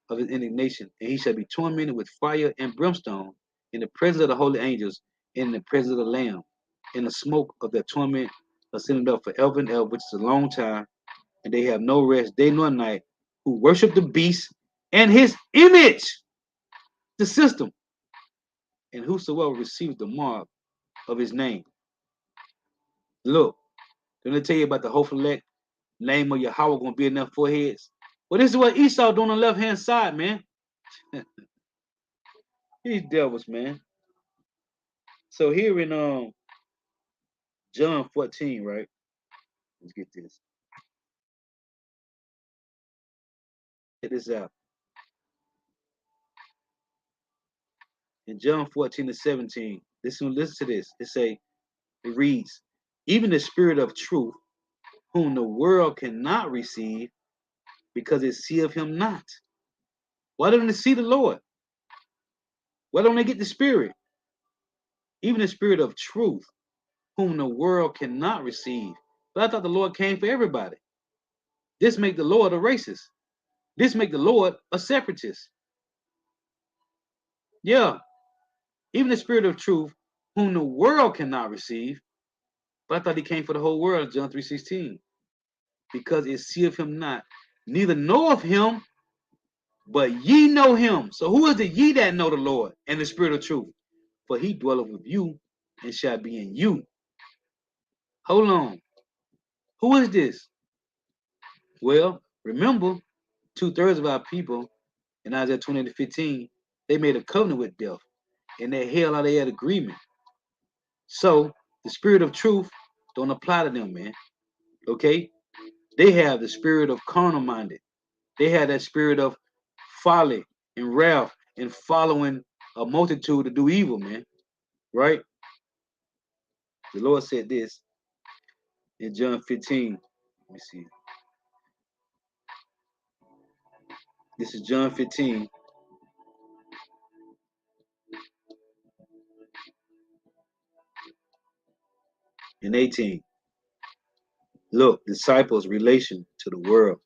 of his indignation, and he shall be tormented with fire and brimstone in the presence of the holy angels, in the presence of the Lamb, in the smoke of their torment ascended up forever and ever, which is a long time, and they have no rest day nor night, who worship the beast and his image, the system, and whosoever receives the mark of his name. Look, let me tell you about the hopeful elect, name of Yahweh gonna be in their foreheads. Well, this is what Esau doing on the left hand side, man. These devils, man. So here in John 14, right? Let's get this. Check this out. In John 14:17, listen to this. It reads, even the spirit of truth, whom the world cannot receive, because it seeth him not. Why don't they see the Lord? Why don't they get the spirit? Even the spirit of truth, whom the world cannot receive. But I thought the Lord came for everybody. This make the Lord a racist. This make the Lord a separatist. Yeah, even the spirit of truth, whom the world cannot receive. But I thought he came for the whole world, John 3:16. Because it seeth him not, neither knoweth him, but ye know him. So who is the ye that know the Lord and the spirit of truth? For he dwelleth with you and shall be in you. Hold on. Who is this? Well, remember, 2/3 of our people in Isaiah 28:15, they made a covenant with death and they held out their agreement. So the spirit of truth don't apply to them, man. Okay? They have the spirit of carnal minded. They have that spirit of folly and wrath and following a multitude to do evil, man. Right? The Lord said this in John 15. Let me see. This is John 15 and 18. Look, disciples' relation to the world.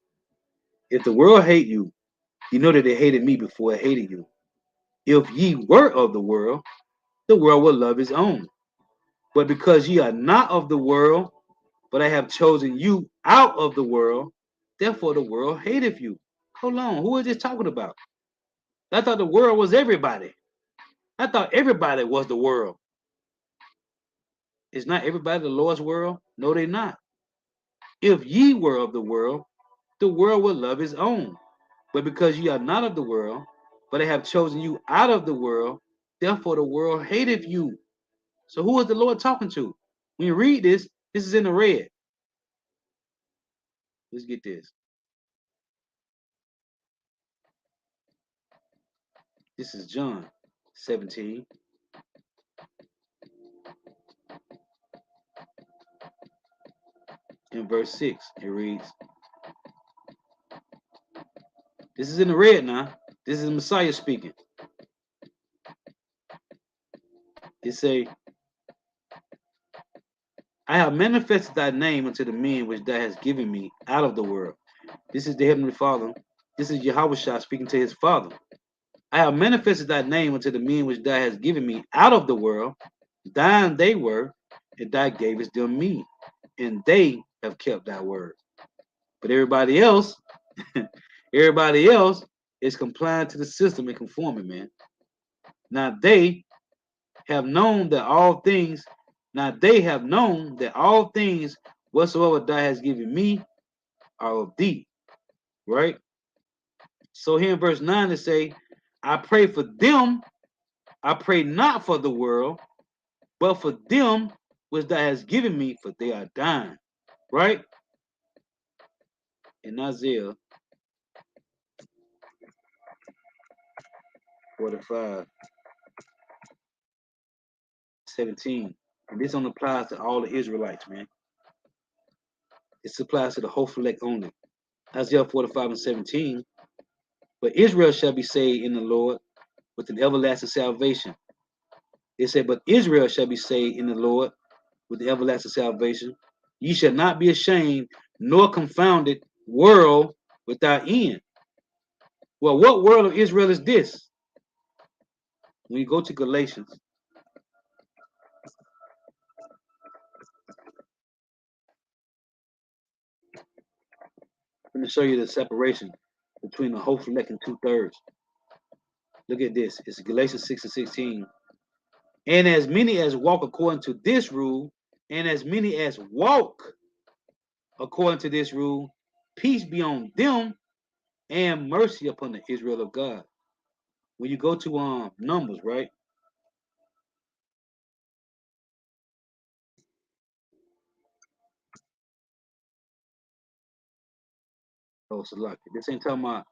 If the world hate you, you know that they hated me before it hated you. If ye were of the world will love his own. But because ye are not of the world, but I have chosen you out of the world, therefore the world hateth you. Hold on, who is this talking about? I thought the world was everybody. I thought everybody was the world. Is not everybody the Lord's world? No, they not. If ye were of the world will love his own. But because ye are not of the world, but I have chosen you out of the world, therefore the world hateth you. So who is the Lord talking to? When you read this, this is in the red. Let's get this. This is John 17 in verse 6. It reads, this is in the red now. This is Messiah speaking. It say, I have manifested thy name unto the men which thou hast given me out of the world. This is the Heavenly Father. This is Yahweh speaking to his Father. I have manifested thy name unto the men which thou hast given me out of the world. Thine they were, and thou gavest them me, and they have kept thy word. But everybody else, everybody else is complying to the system and conforming, man. Now they have known that all things, now they have known that all things whatsoever thou hast given me are of thee, right? So here in verse 9 it say, I pray for them, I pray not for the world, but for them which thou hast given me, for they are thine, right? In Isaiah 45:17. And this only applies to all the Israelites, man. This applies to the whole elect only. Isaiah 45:17. But Israel shall be saved in the Lord with an everlasting salvation. It said, but Israel shall be saved in the Lord with the everlasting salvation. Ye shall not be ashamed, nor confounded world without end. Well, what world of Israel is this? When you go to Galatians, I'm going to show you the separation between the whole elect and 2/3. Look at this. It's Galatians 6:16. And as many as walk according to this rule, and as many as walk according to this rule, peace be on them and mercy upon the Israel of God. When you go to Numbers, right? Oh, Salaki. This ain't talking about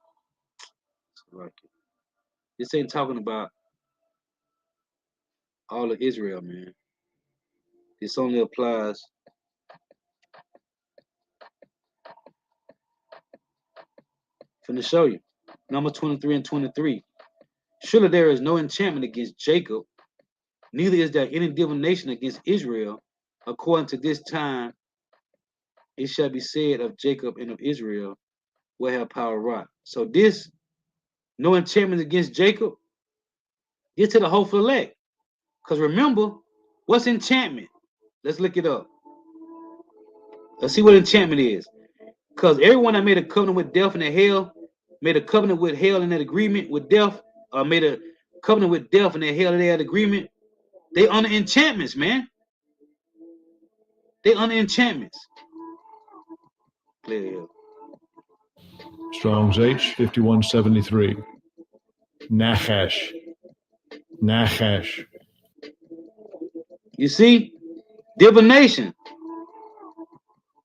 Salaki. This ain't talking about all of Israel, man. This only applies. Finna show you. Number 23 and 23. Surely there is no enchantment against Jacob, neither is there any divination against Israel. According to this time, it shall be said of Jacob and of Israel, where have power wrought. So this, no enchantment against Jacob, get to the hopeful elect. Because remember, what's enchantment? Let's look it up. Let's see what enchantment is. Because everyone that made a covenant with death and hell, made a covenant with hell and that agreement with death, or made a covenant with death and that hell and that agreement, they under enchantments, man. They under enchantments. Play Strong's H 5173. Nachash. Nachash. You see? Divination.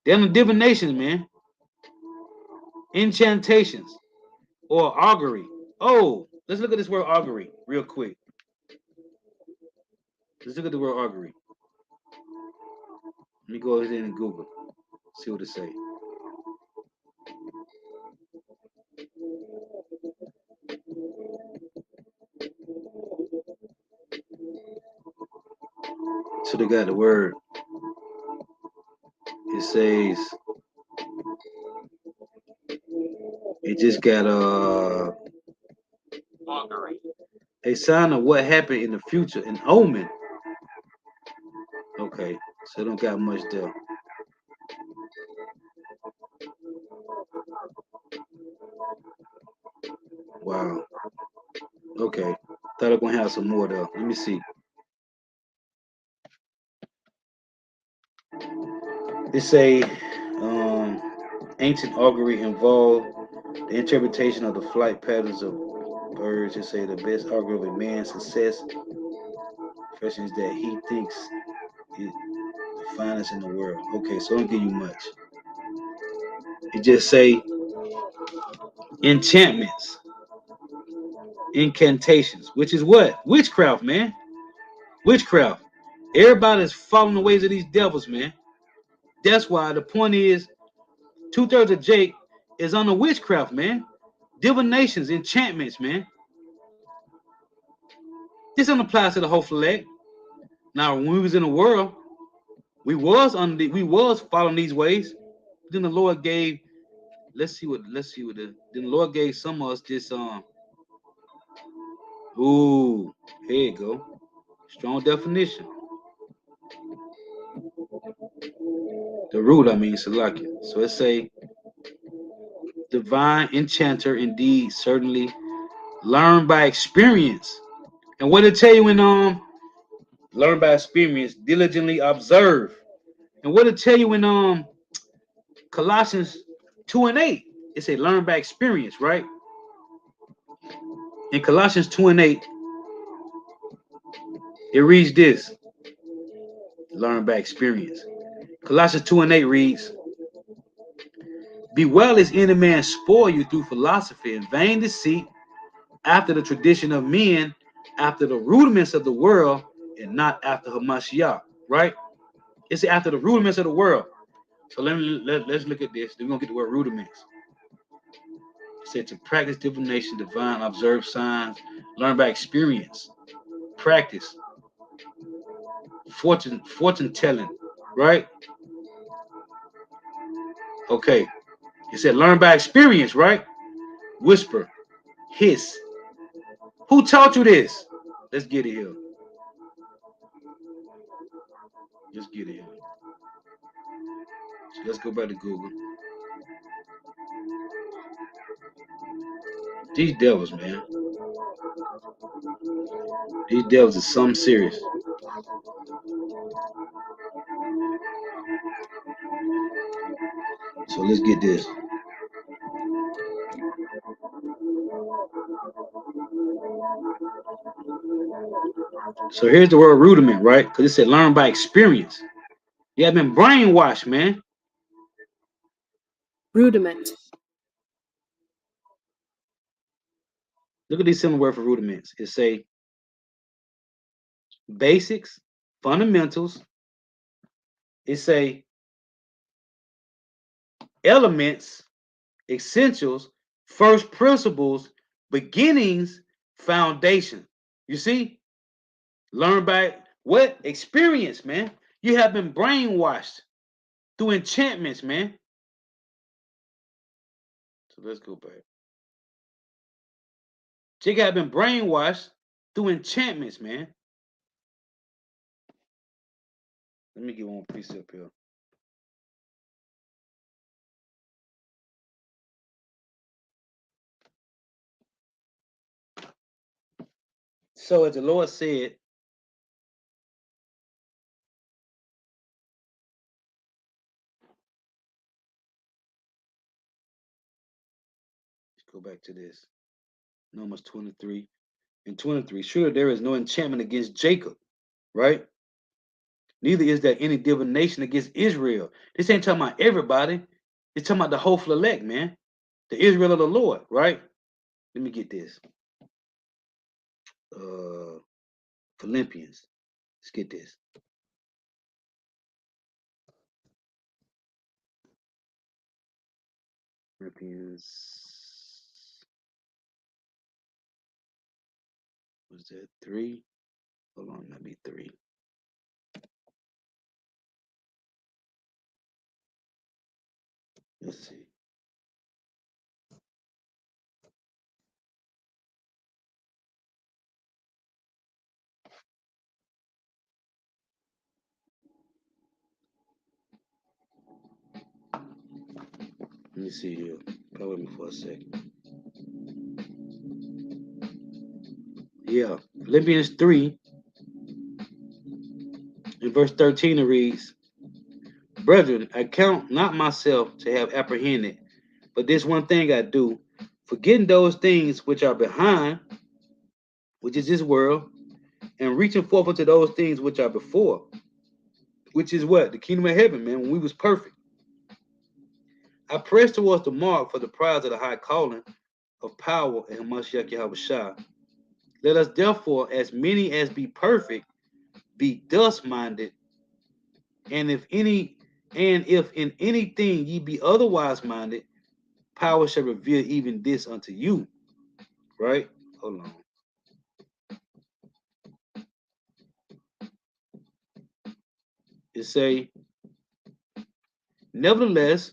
They're under divinations, man. Enchantations. Or augury. Oh, let's look at this word augury real quick. Let's look at the word augury. Let me go ahead and Google. See what it say. So they got the word. It says it just got a sign of what happened in the future, an omen. Okay, so it don't got much there. Wow. Okay. Thought I was gonna have some more though. Let me see. It say ancient augury involved the interpretation of the flight patterns of birds. It say the best augury of a man's success, especially is that he thinks is the finest in the world. Okay, so I don't give you much. It just say enchantments, incantations, which is what? Witchcraft, man. Witchcraft. Everybody's following the ways of these devils, man. That's why the point is 2/3 of Jake is on the witchcraft, man. Divinations, enchantments, man. This don't apply to the whole flag. Now, when we was in the world, We was following these ways. Then the Lord gave. Let's see what then the Lord gave some of us this. Ooh, here you go. Strong definition. The root, I mean, Salakia. So it say divine enchanter, indeed, certainly learn by experience. And what it tell you in learn by experience, diligently observe. And what it tell you in Colossians 2 and 8, it say learn by experience, right? In Colossians 2 and 8, it reads this: learn by experience. Colossians 2 and 8 reads, be well as any man spoil you through philosophy and vain deceit, after the tradition of men, after the rudiments of the world, and not after Hamashiach, right? It's after the rudiments of the world. So let's look at this. We're gonna get the word rudiments. It said to practice divination, divine, observe signs, learn by experience, practice, fortune telling, right? Okay. It said learn by experience, right? Whisper, hiss. Who taught you this? Let's get it here. Let's get it here. So let's go back to Google. These devils, man. These devils is something serious. So let's get this. So here's the word rudiment, right? Because it said learn by experience. You have been brainwashed, man. Rudiment. Look at these similar word for rudiments. It say basics, fundamentals. It say elements, essentials, first principles, beginnings, foundation. You see? Learn by what? Experience, man. You have been brainwashed through enchantments, man. So let's go back. Jigga have been brainwashed through enchantments, man. Let me get one precept here. So as the Lord said, let's go back to this. Numbers 23 and 23. Sure, there is no enchantment against Jacob, right? Neither is there any divination against Israel. This ain't talking about everybody. It's talking about the whole elect, man. The Israel of the Lord, right? Let me get this. Uh Philippians. Let's get this. Philippians. Was that 3? Hold on, let me 3. Let's see. Let me see here. Bear with me for a second. Yeah. Philippians 3 in verse 13 it reads, brethren, I count not myself to have apprehended, but this one thing I do, forgetting those things which are behind, which is this world, and reaching forth unto those things which are before, which is what? The kingdom of heaven, man, when we was perfect. I press towards the mark for the prize of the high calling of power in Hamashiach Yahushua. Let us therefore, as many as be perfect, be thus minded, and if in anything ye be otherwise minded, power shall reveal even this unto you. Right? Hold on. It say, nevertheless,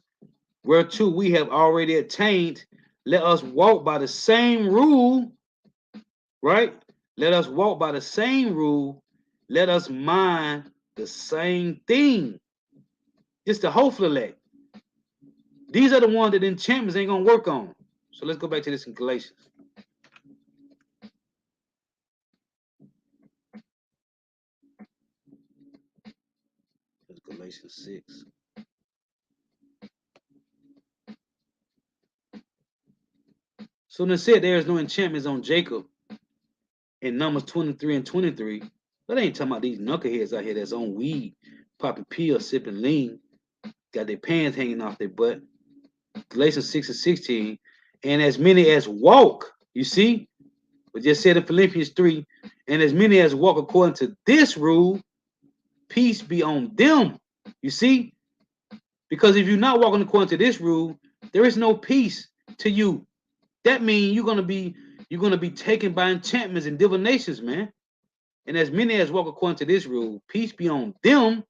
whereto we have already attained, let us walk by the same rule, right? Let us walk by the same rule. Let us mind the same thing. It's the hopeful elect. These are the ones that enchantments ain't gonna work on. So let's go back to this in Galatians. That's Galatians 6. So when it said there is no enchantments on Jacob in Numbers 23 and 23, that ain't talking about these knuckleheads out here that's on weed, popping pills, sipping lean, got their pants hanging off their butt. Galatians 6 and 16, and as many as walk, you see, we just said in Philippians 3, and as many as walk according to this rule, peace be on them. You see, because if you're not walking according to this rule, there is no peace to you. That means you're gonna be taken by enchantments and divinations, man. And as many as walk according to this rule, peace be on them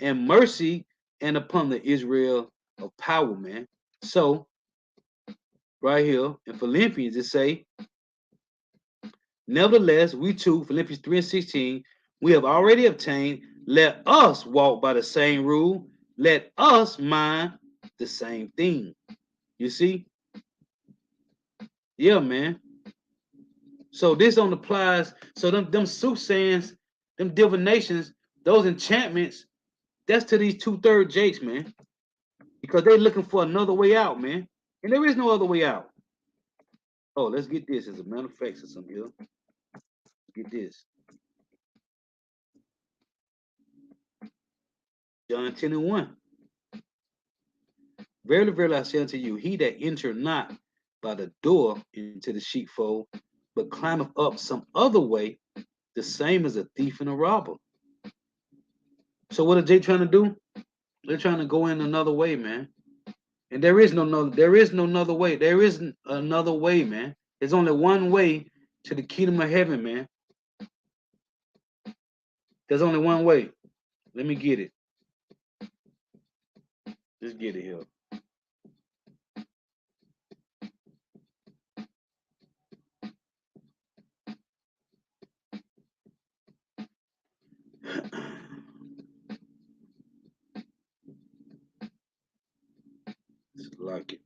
and mercy and upon the Israel of power, man. So right here in Philippians, it say, nevertheless, we too, Philippians 3 and 16, we have already obtained, let us walk by the same rule, let us mind the same thing. You see? Yeah, man. So this don't applies. So them soothsayings, them divinations, those enchantments, that's to these 2/3 jakes, man. Because they looking for another way out, man. And there is no other way out. Oh, let's get this as a matter of fact, or something here. Get this. John 10 and 1. Verily, verily, I say unto you, he that enter not by the door into the sheepfold, but climbeth up some other way, the same as a thief and a robber. So what are they trying to do? They're trying to go in another way, man. And there is no another way. There isn't another way, man. There's only one way to the kingdom of heaven, man. There's only one way. Let me get it. Let's get it here. Like it.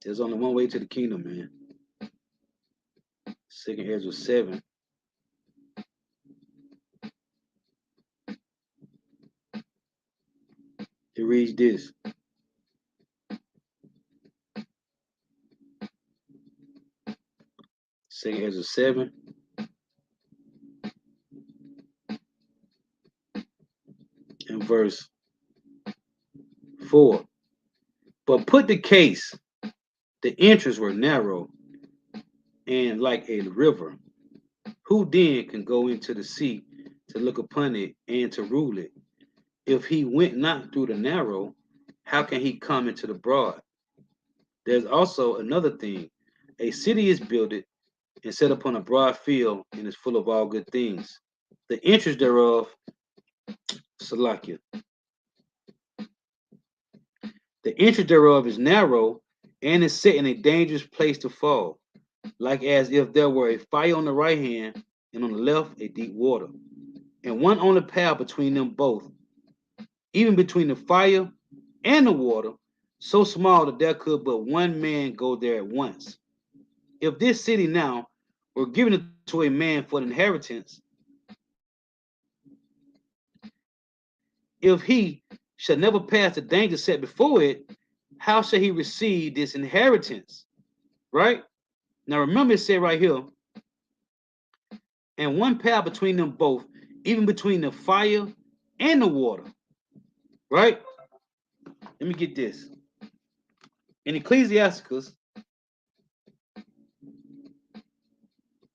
There's only one way to the kingdom, man. Second Ezra 7. It reads this. Second Ezra 7 and verse 4. But put the case, the entrance were narrow and like a river. Who then can go into the sea to look upon it and to rule it? If he went not through the narrow, how can he come into the broad? There's also another thing. A city is builded and set upon a broad field and is full of all good things. The entrance thereof, Salakia, the entrance thereof is narrow and is set in a dangerous place to fall, like as if there were a fire on the right hand and on the left a deep water, and one only path between them both, even between the fire and the water, so small that there could but one man go there at once. If this city now were given to a man for an inheritance, if he shall never pass the danger set before it, how shall he receive this inheritance? Right? Now remember it said right here, and one path between them both, even between the fire and the water. Right? Let me get this. In Ecclesiasticus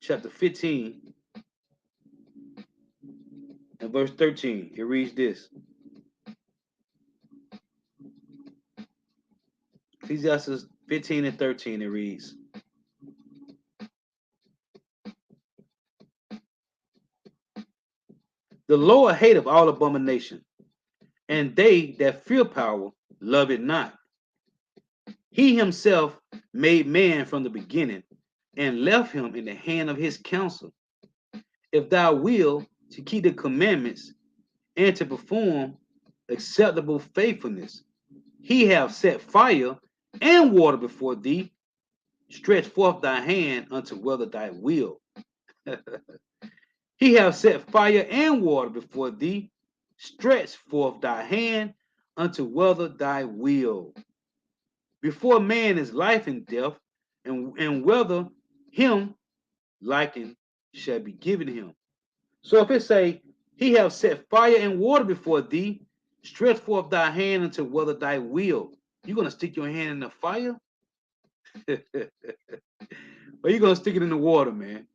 chapter 15 and verse 13, it reads this. Ecclesiastes 15 and 13, it reads, The Lord hateth all abomination, and they that fear power love it not. He himself made man from the beginning, and left him in the hand of his counsel. If thou will to keep the commandments and to perform acceptable faithfulness, he have set fire and water before thee. Stretch forth thy hand unto whether thy will. He have set fire and water before thee. Stretch forth thy hand unto whether thy will. Before man is life and death, and whether him liking shall be given him. So if it say, he have set fire and water before thee, stretch forth thy hand unto whether thy will. You gonna stick your hand in the fire? Or you gonna stick it in the water, man?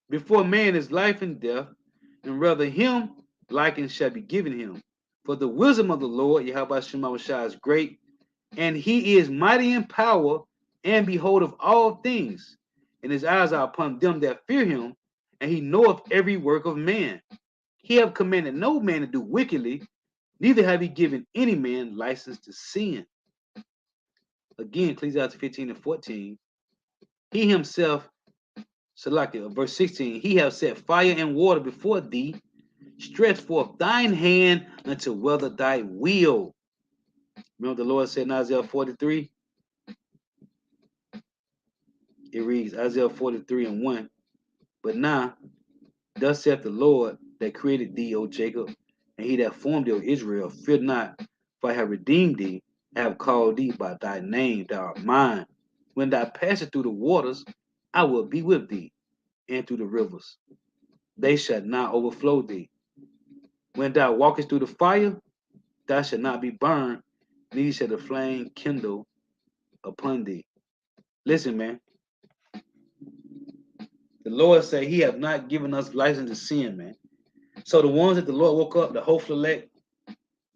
Before man is life and death, and rather him liking shall be given him. For the wisdom of the Lord, Yahweh Shema Shah, is great, and he is mighty in power, and beholdeth all things. And his eyes are upon them that fear him, and he knoweth every work of man. He have commanded no man to do wickedly, neither have he given any man license to sin. Again, Ecclesiastes 15 and 14. He himself, Salakia, verse 16, he have set fire and water before thee. Stretch forth thine hand unto whether thy will. Remember the Lord said in Isaiah 43? It reads Isaiah 43 and 1. But now, thus saith the Lord that created thee, O Jacob, and he that formed thee, O Israel, fear not, for I have redeemed thee, I have called thee by thy name, thou art mine. When thou passest through the waters, I will be with thee, and through the rivers, they shall not overflow thee. When thou walkest through the fire, thou shalt not be burned, neither shall the flame kindle upon thee. Listen, man, the Lord say he have not given us license to sin, man. So the ones that the Lord woke up, the hopeful elect,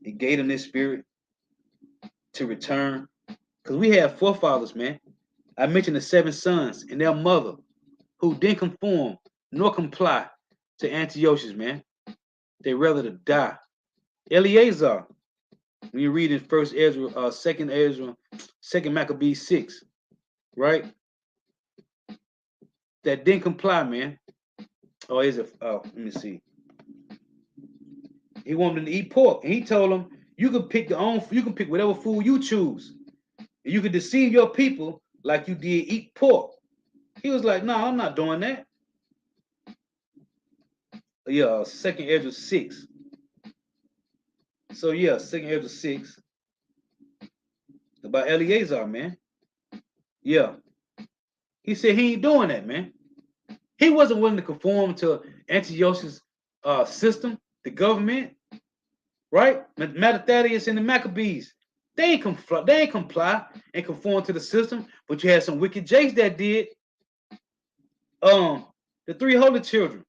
he gave them this spirit to return. Because we have forefathers, man. I mentioned the 7 sons and their mother who didn't conform nor comply to Antiochus, man. They rather to die. Eleazar, when you read in First Ezra, Second Ezra, Second Maccabees 6, right? That didn't comply, man. Oh, is it? Oh, let me see. He wanted them to eat pork, and he told them, "You can pick you can pick whatever food you choose. And you can deceive your people like you did eat pork." He was like, "No, I'm not doing that." Yeah, Second Ezra 6. So yeah, Second Ezra 6 about Eleazar, man. Yeah, he said he ain't doing that, man. He wasn't willing to conform to Antiochus' system, the government, right? Mattathias and the Maccabees, they ain't comply and conform to the system. But you had some wicked jakes that did. The 3 holy children,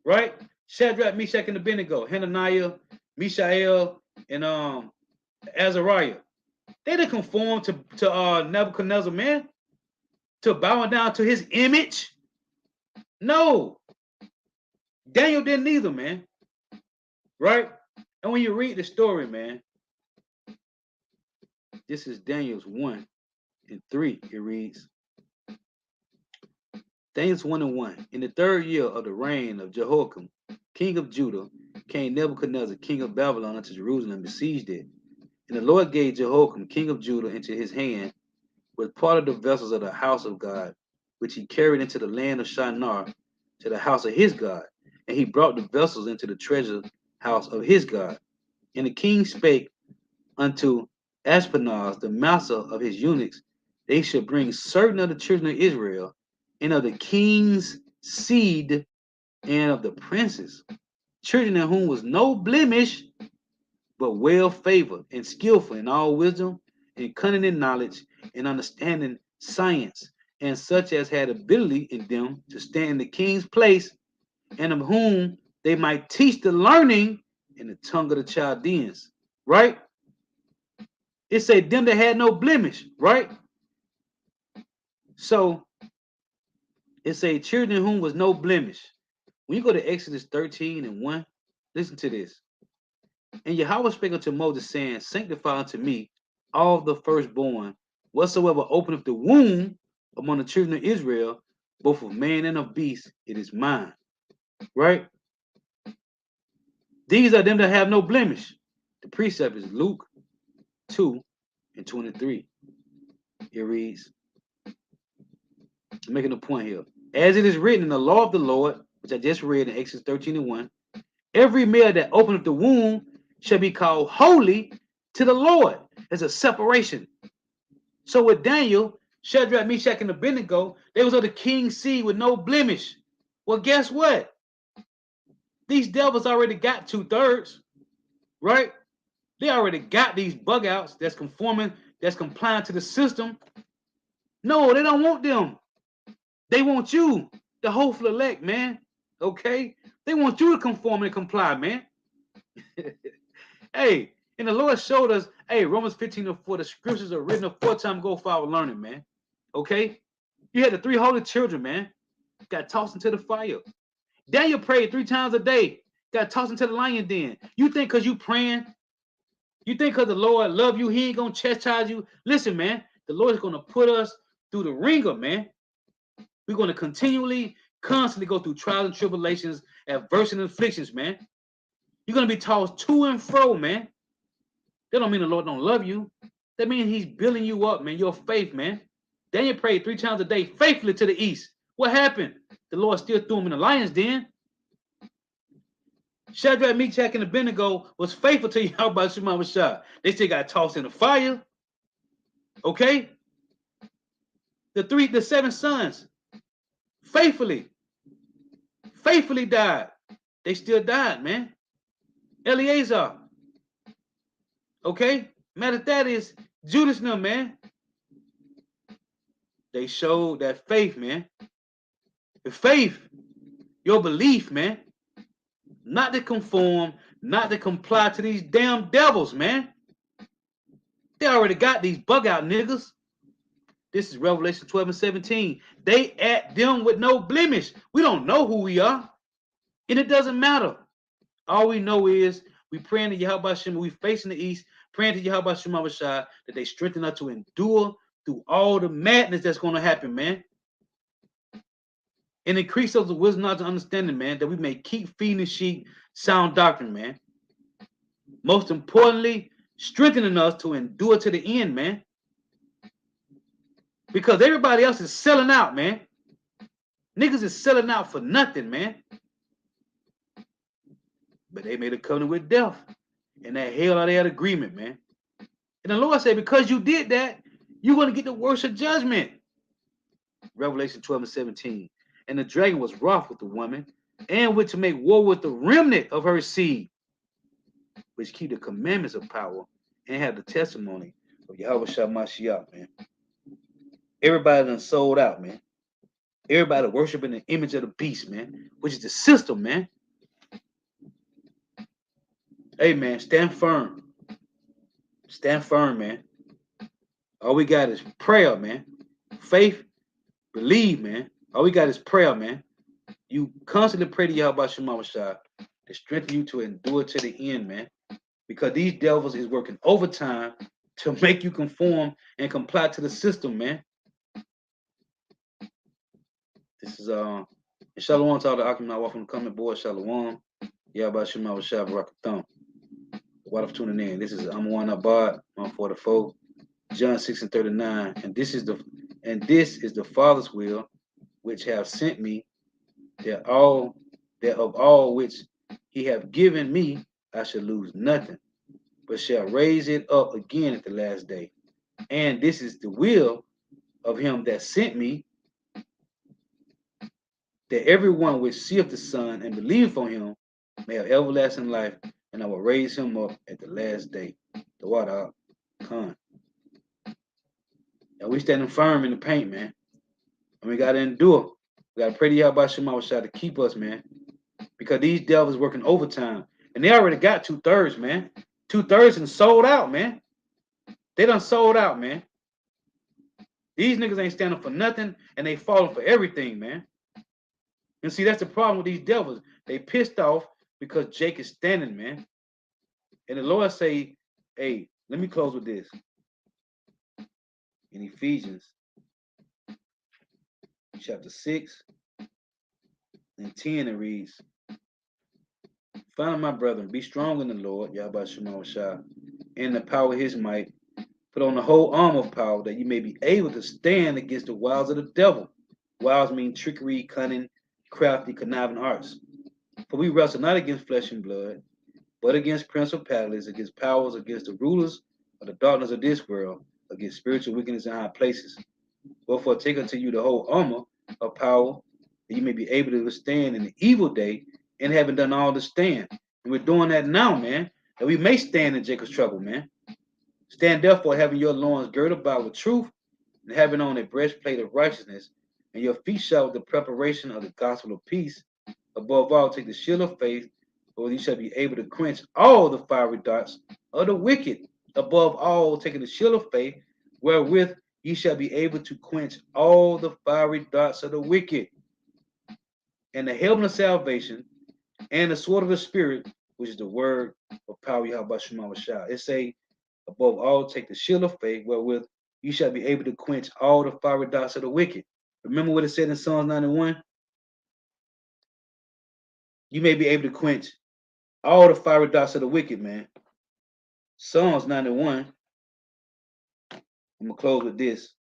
right? Shadrach, Meshach, and Abednego, Hananiah, Mishael, and Azariah. They didn't conform to Nebuchadnezzar, man, to bowing down to his image. No, Daniel didn't either, man. Right? And when you read the story, man, this is Daniel's 1 and 3. It reads, Daniel's 1 and 1. In the 3rd year of the reign of Jehoiakim, king of Judah, came Nebuchadnezzar, king of Babylon, unto Jerusalem and besieged it. And the Lord gave Jehoiakim, king of Judah, into his hand with part of the vessels of the house of God, which he carried into the land of Shinar, to the house of his God. And he brought the vessels into the treasure house of his God. And the king spake unto Ashpenaz, the master of his eunuchs, they should bring certain of the children of Israel, and of the king's seed, and of the princes, children in whom was no blemish, but well favored and skillful in all wisdom, and cunning in knowledge, and understanding science, and such as had ability in them to stand in the king's place, and of whom they might teach the learning in the tongue of the Chaldeans. Right? It said them that had no blemish, right? So it say children in whom was no blemish. When you go to Exodus 13 and 1, Listen to this. And Yahweh spake unto Moses, saying, Sanctify unto me all the firstborn, whatsoever openeth the womb among the children of Israel, both of man and of beast, it is mine. Right? These are them that have no blemish. The precept is Luke 2:23. It reads, I'm making a point here. As it is written in the law of the Lord, which I just read in Exodus 13:1, every male that openeth the womb shall be called holy to the Lord. There's a separation. So with Daniel, Shadrach, Meshach, and Abednego, they was of the king's seed with no blemish. Well, guess what? These devils already got 2/3, right? They already got these bug outs that's conforming, that's complying to the system. No, they don't want them. They want you, the hopeful elect, man. Okay? They want you to conform and comply, man. Hey, and the Lord showed us, hey, Romans 15:4, the scriptures are written aforetime go for our learning, man. Okay? You had the 3 holy children, man. Got tossed into the fire. Daniel prayed 3 times a day. Got tossed into the lion den. You think because you praying, you think because the Lord love you, he ain't going to chastise you? Listen, man, the Lord is going to put us through the ringer, man. We're going to constantly go through trials and tribulations, adversity and afflictions, man. You're going to be tossed to and fro, man. That don't mean the Lord don't love you. That means he's building you up, man, your faith, man. Daniel prayed 3 times a day faithfully to the east. What happened? The Lord still threw him in the lion's den. Shadrach, Meshach, and Abednego was faithful to Yahweh Shema Mashah. They still got tossed in the fire. Okay? The 7 sons faithfully died. They still died, man. Eleazar. Okay? Matter of that is Judas now, man. They showed that faith, man. The faith, your belief, man. Not to conform, not to comply to these damn devils, man. They already got these bug out niggas. This is Revelation 12:17. They at them with no blemish. We don't know who we are. And it doesn't matter. All we know is we praying to Yahweh Shema, we facing the east, praying to Yahweh Shema Bashai that they strengthen us to endure through all the madness that's going to happen, man. And increase us with wisdom, knowledge, and understanding, man, that we may keep feeding the sheep sound doctrine, man. Most importantly, strengthening us to endure to the end, man. Because everybody else is selling out, man. Niggas is selling out for nothing, man. But they made a covenant with death. And that hell out of that agreement, man. And the Lord said, because you did that, you're going to get the worst of judgment. Revelation 12:17. And the dragon was wroth with the woman, and went to make war with the remnant of her seed, which keep the commandments of power and have the testimony of Yahweh Shamashiach, man. Everybody done sold out, man. Everybody worshiping the image of the beast, man, which is the system, man. Hey, man, stand firm. Stand firm, man. All we got is prayer, man. Faith, believe, man. All we got is prayer, man. You constantly pray to Yahweh Shema Shah to strengthen you to endure to the end, man. Because these devils is working overtime to make you conform and comply to the system, man. This is Shalom to all the Akim Nawaf from the coming board. Shalom. Yahweh Shema Shah Barakatham. What I'm tuning in. This is Amwan Abad 144, John 6:39, and this is the Father's will, which have sent me, that of all which he have given me, I shall lose nothing, but shall raise it up again at the last day. And this is the will of him that sent me, that everyone which seeth the Son and believeth on him may have everlasting life, and I will raise him up at the last day. The water Khan. And we standing firm in the paint, man. And we gotta endure. We gotta pray to Yahweh Shema Shah to keep us, man. Because these devils working overtime. And they already got 2/3, man. 2/3 and sold out, man. They done sold out, man. These niggas ain't standing for nothing, and they falling for everything, man. And see, that's the problem with these devils. They pissed off because Jake is standing, man. And the Lord say, hey, let me close with this. In Ephesians chapter 6 and 10, it reads, finally, my brethren, be strong in the Lord, Yahweh Shema Shah, in the power of his might. Put on the whole armor of power that you may be able to stand against the wiles of the devil. Wiles mean trickery, cunning, crafty, conniving arts. For we wrestle not against flesh and blood, but against principalities, against powers, against the rulers of the darkness of this world, against spiritual wickedness in high places. Wherefore take unto you the whole armor of power, that you may be able to withstand in the evil day, and having done all to stand. And we're doing that now, man, that we may stand in Jacob's trouble, man. Stand therefore, having your loins girded about with truth, and having on a breastplate of righteousness, and your feet shod with the preparation of the gospel of peace. Above all, take the shield of faith, where you shall be able to quench all the fiery darts of the wicked. Above all, taking the shield of faith, wherewith ye shall be able to quench all the fiery darts of the wicked, and the helmet of salvation, and the sword of the Spirit, which is the word of power, Yahweh Shema Shah. It say, above all, take the shield of faith, wherewith you shall be able to quench all the fiery darts of the wicked. Remember what it said in Psalms 91? You may be able to quench all the fiery darts of the wicked, man. Psalms 91. I'm going to close with this.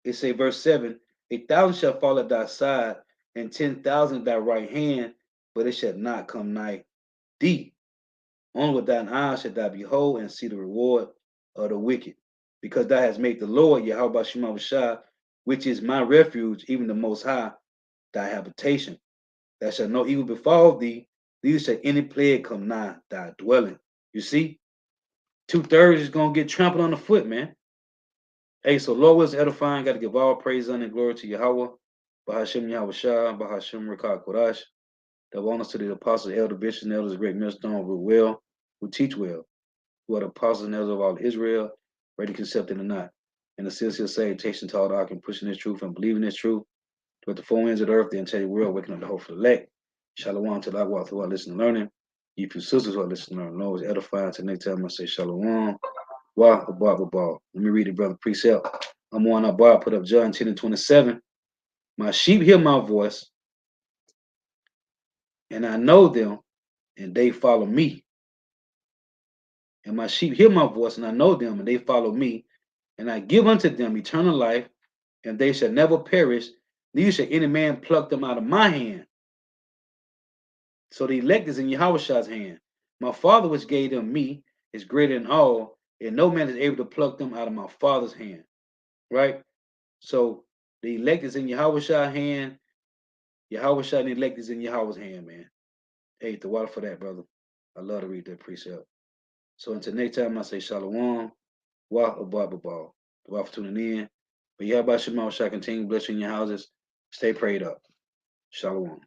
It say, verse 7, 1,000 shall fall at thy side, and 10,000 at thy right hand, but it shall not come nigh thee. Only with thine eyes shalt thou behold and see the reward of the wicked, because thou hast made the Lord Yahweh Shema Shah, which is my refuge, even the Most High, thy habitation. That shall no evil befall thee, neither shall any plague come nigh thy dwelling. You see, 2/3 is gonna get trampled on the foot, man. Hey, so Lord was edifying. Got to give all praise, honor, and glory to Yahweh, Bahashem Yahweh Shah, Bahashem Rekah Kodash. That honors to the apostles, elder bishops, and elders, great millstone, who well, who teach well, who are the apostles and elders of all Israel, ready concepted or not. And the sincere salutation to all the ark and pushing this truth and believing this truth, to the four ends of the earth, the entire world, waking up the hope for the elect. Shalom to the walk through our listening and learning. You few sisters who are listening and learning, Lord is edifying. To next time I say Shalom. Wah, Let me read it, brother. Precept. I'm on our bar, put up John 10 and 27. My sheep hear my voice, and I know them, and they follow me. And my sheep hear my voice, and I know them, and they follow me. And I give unto them eternal life, and they shall never perish, neither shall any man pluck them out of my hand. So the elect is in Yahweh's hand. My Father, which gave them me, is greater than all, and no man is able to pluck them out of my Father's hand. Right? So the elect is in Yahweh's hand. Yahweh and the elect is in Yahweh's hand, man. Hey, the water for that, brother. I love to read that precept. So until next time, I say Shalom. Wah, abba. The water for tuning in. But Yahweh Shema shall continue blessing your houses. Stay prayed up. Shalom.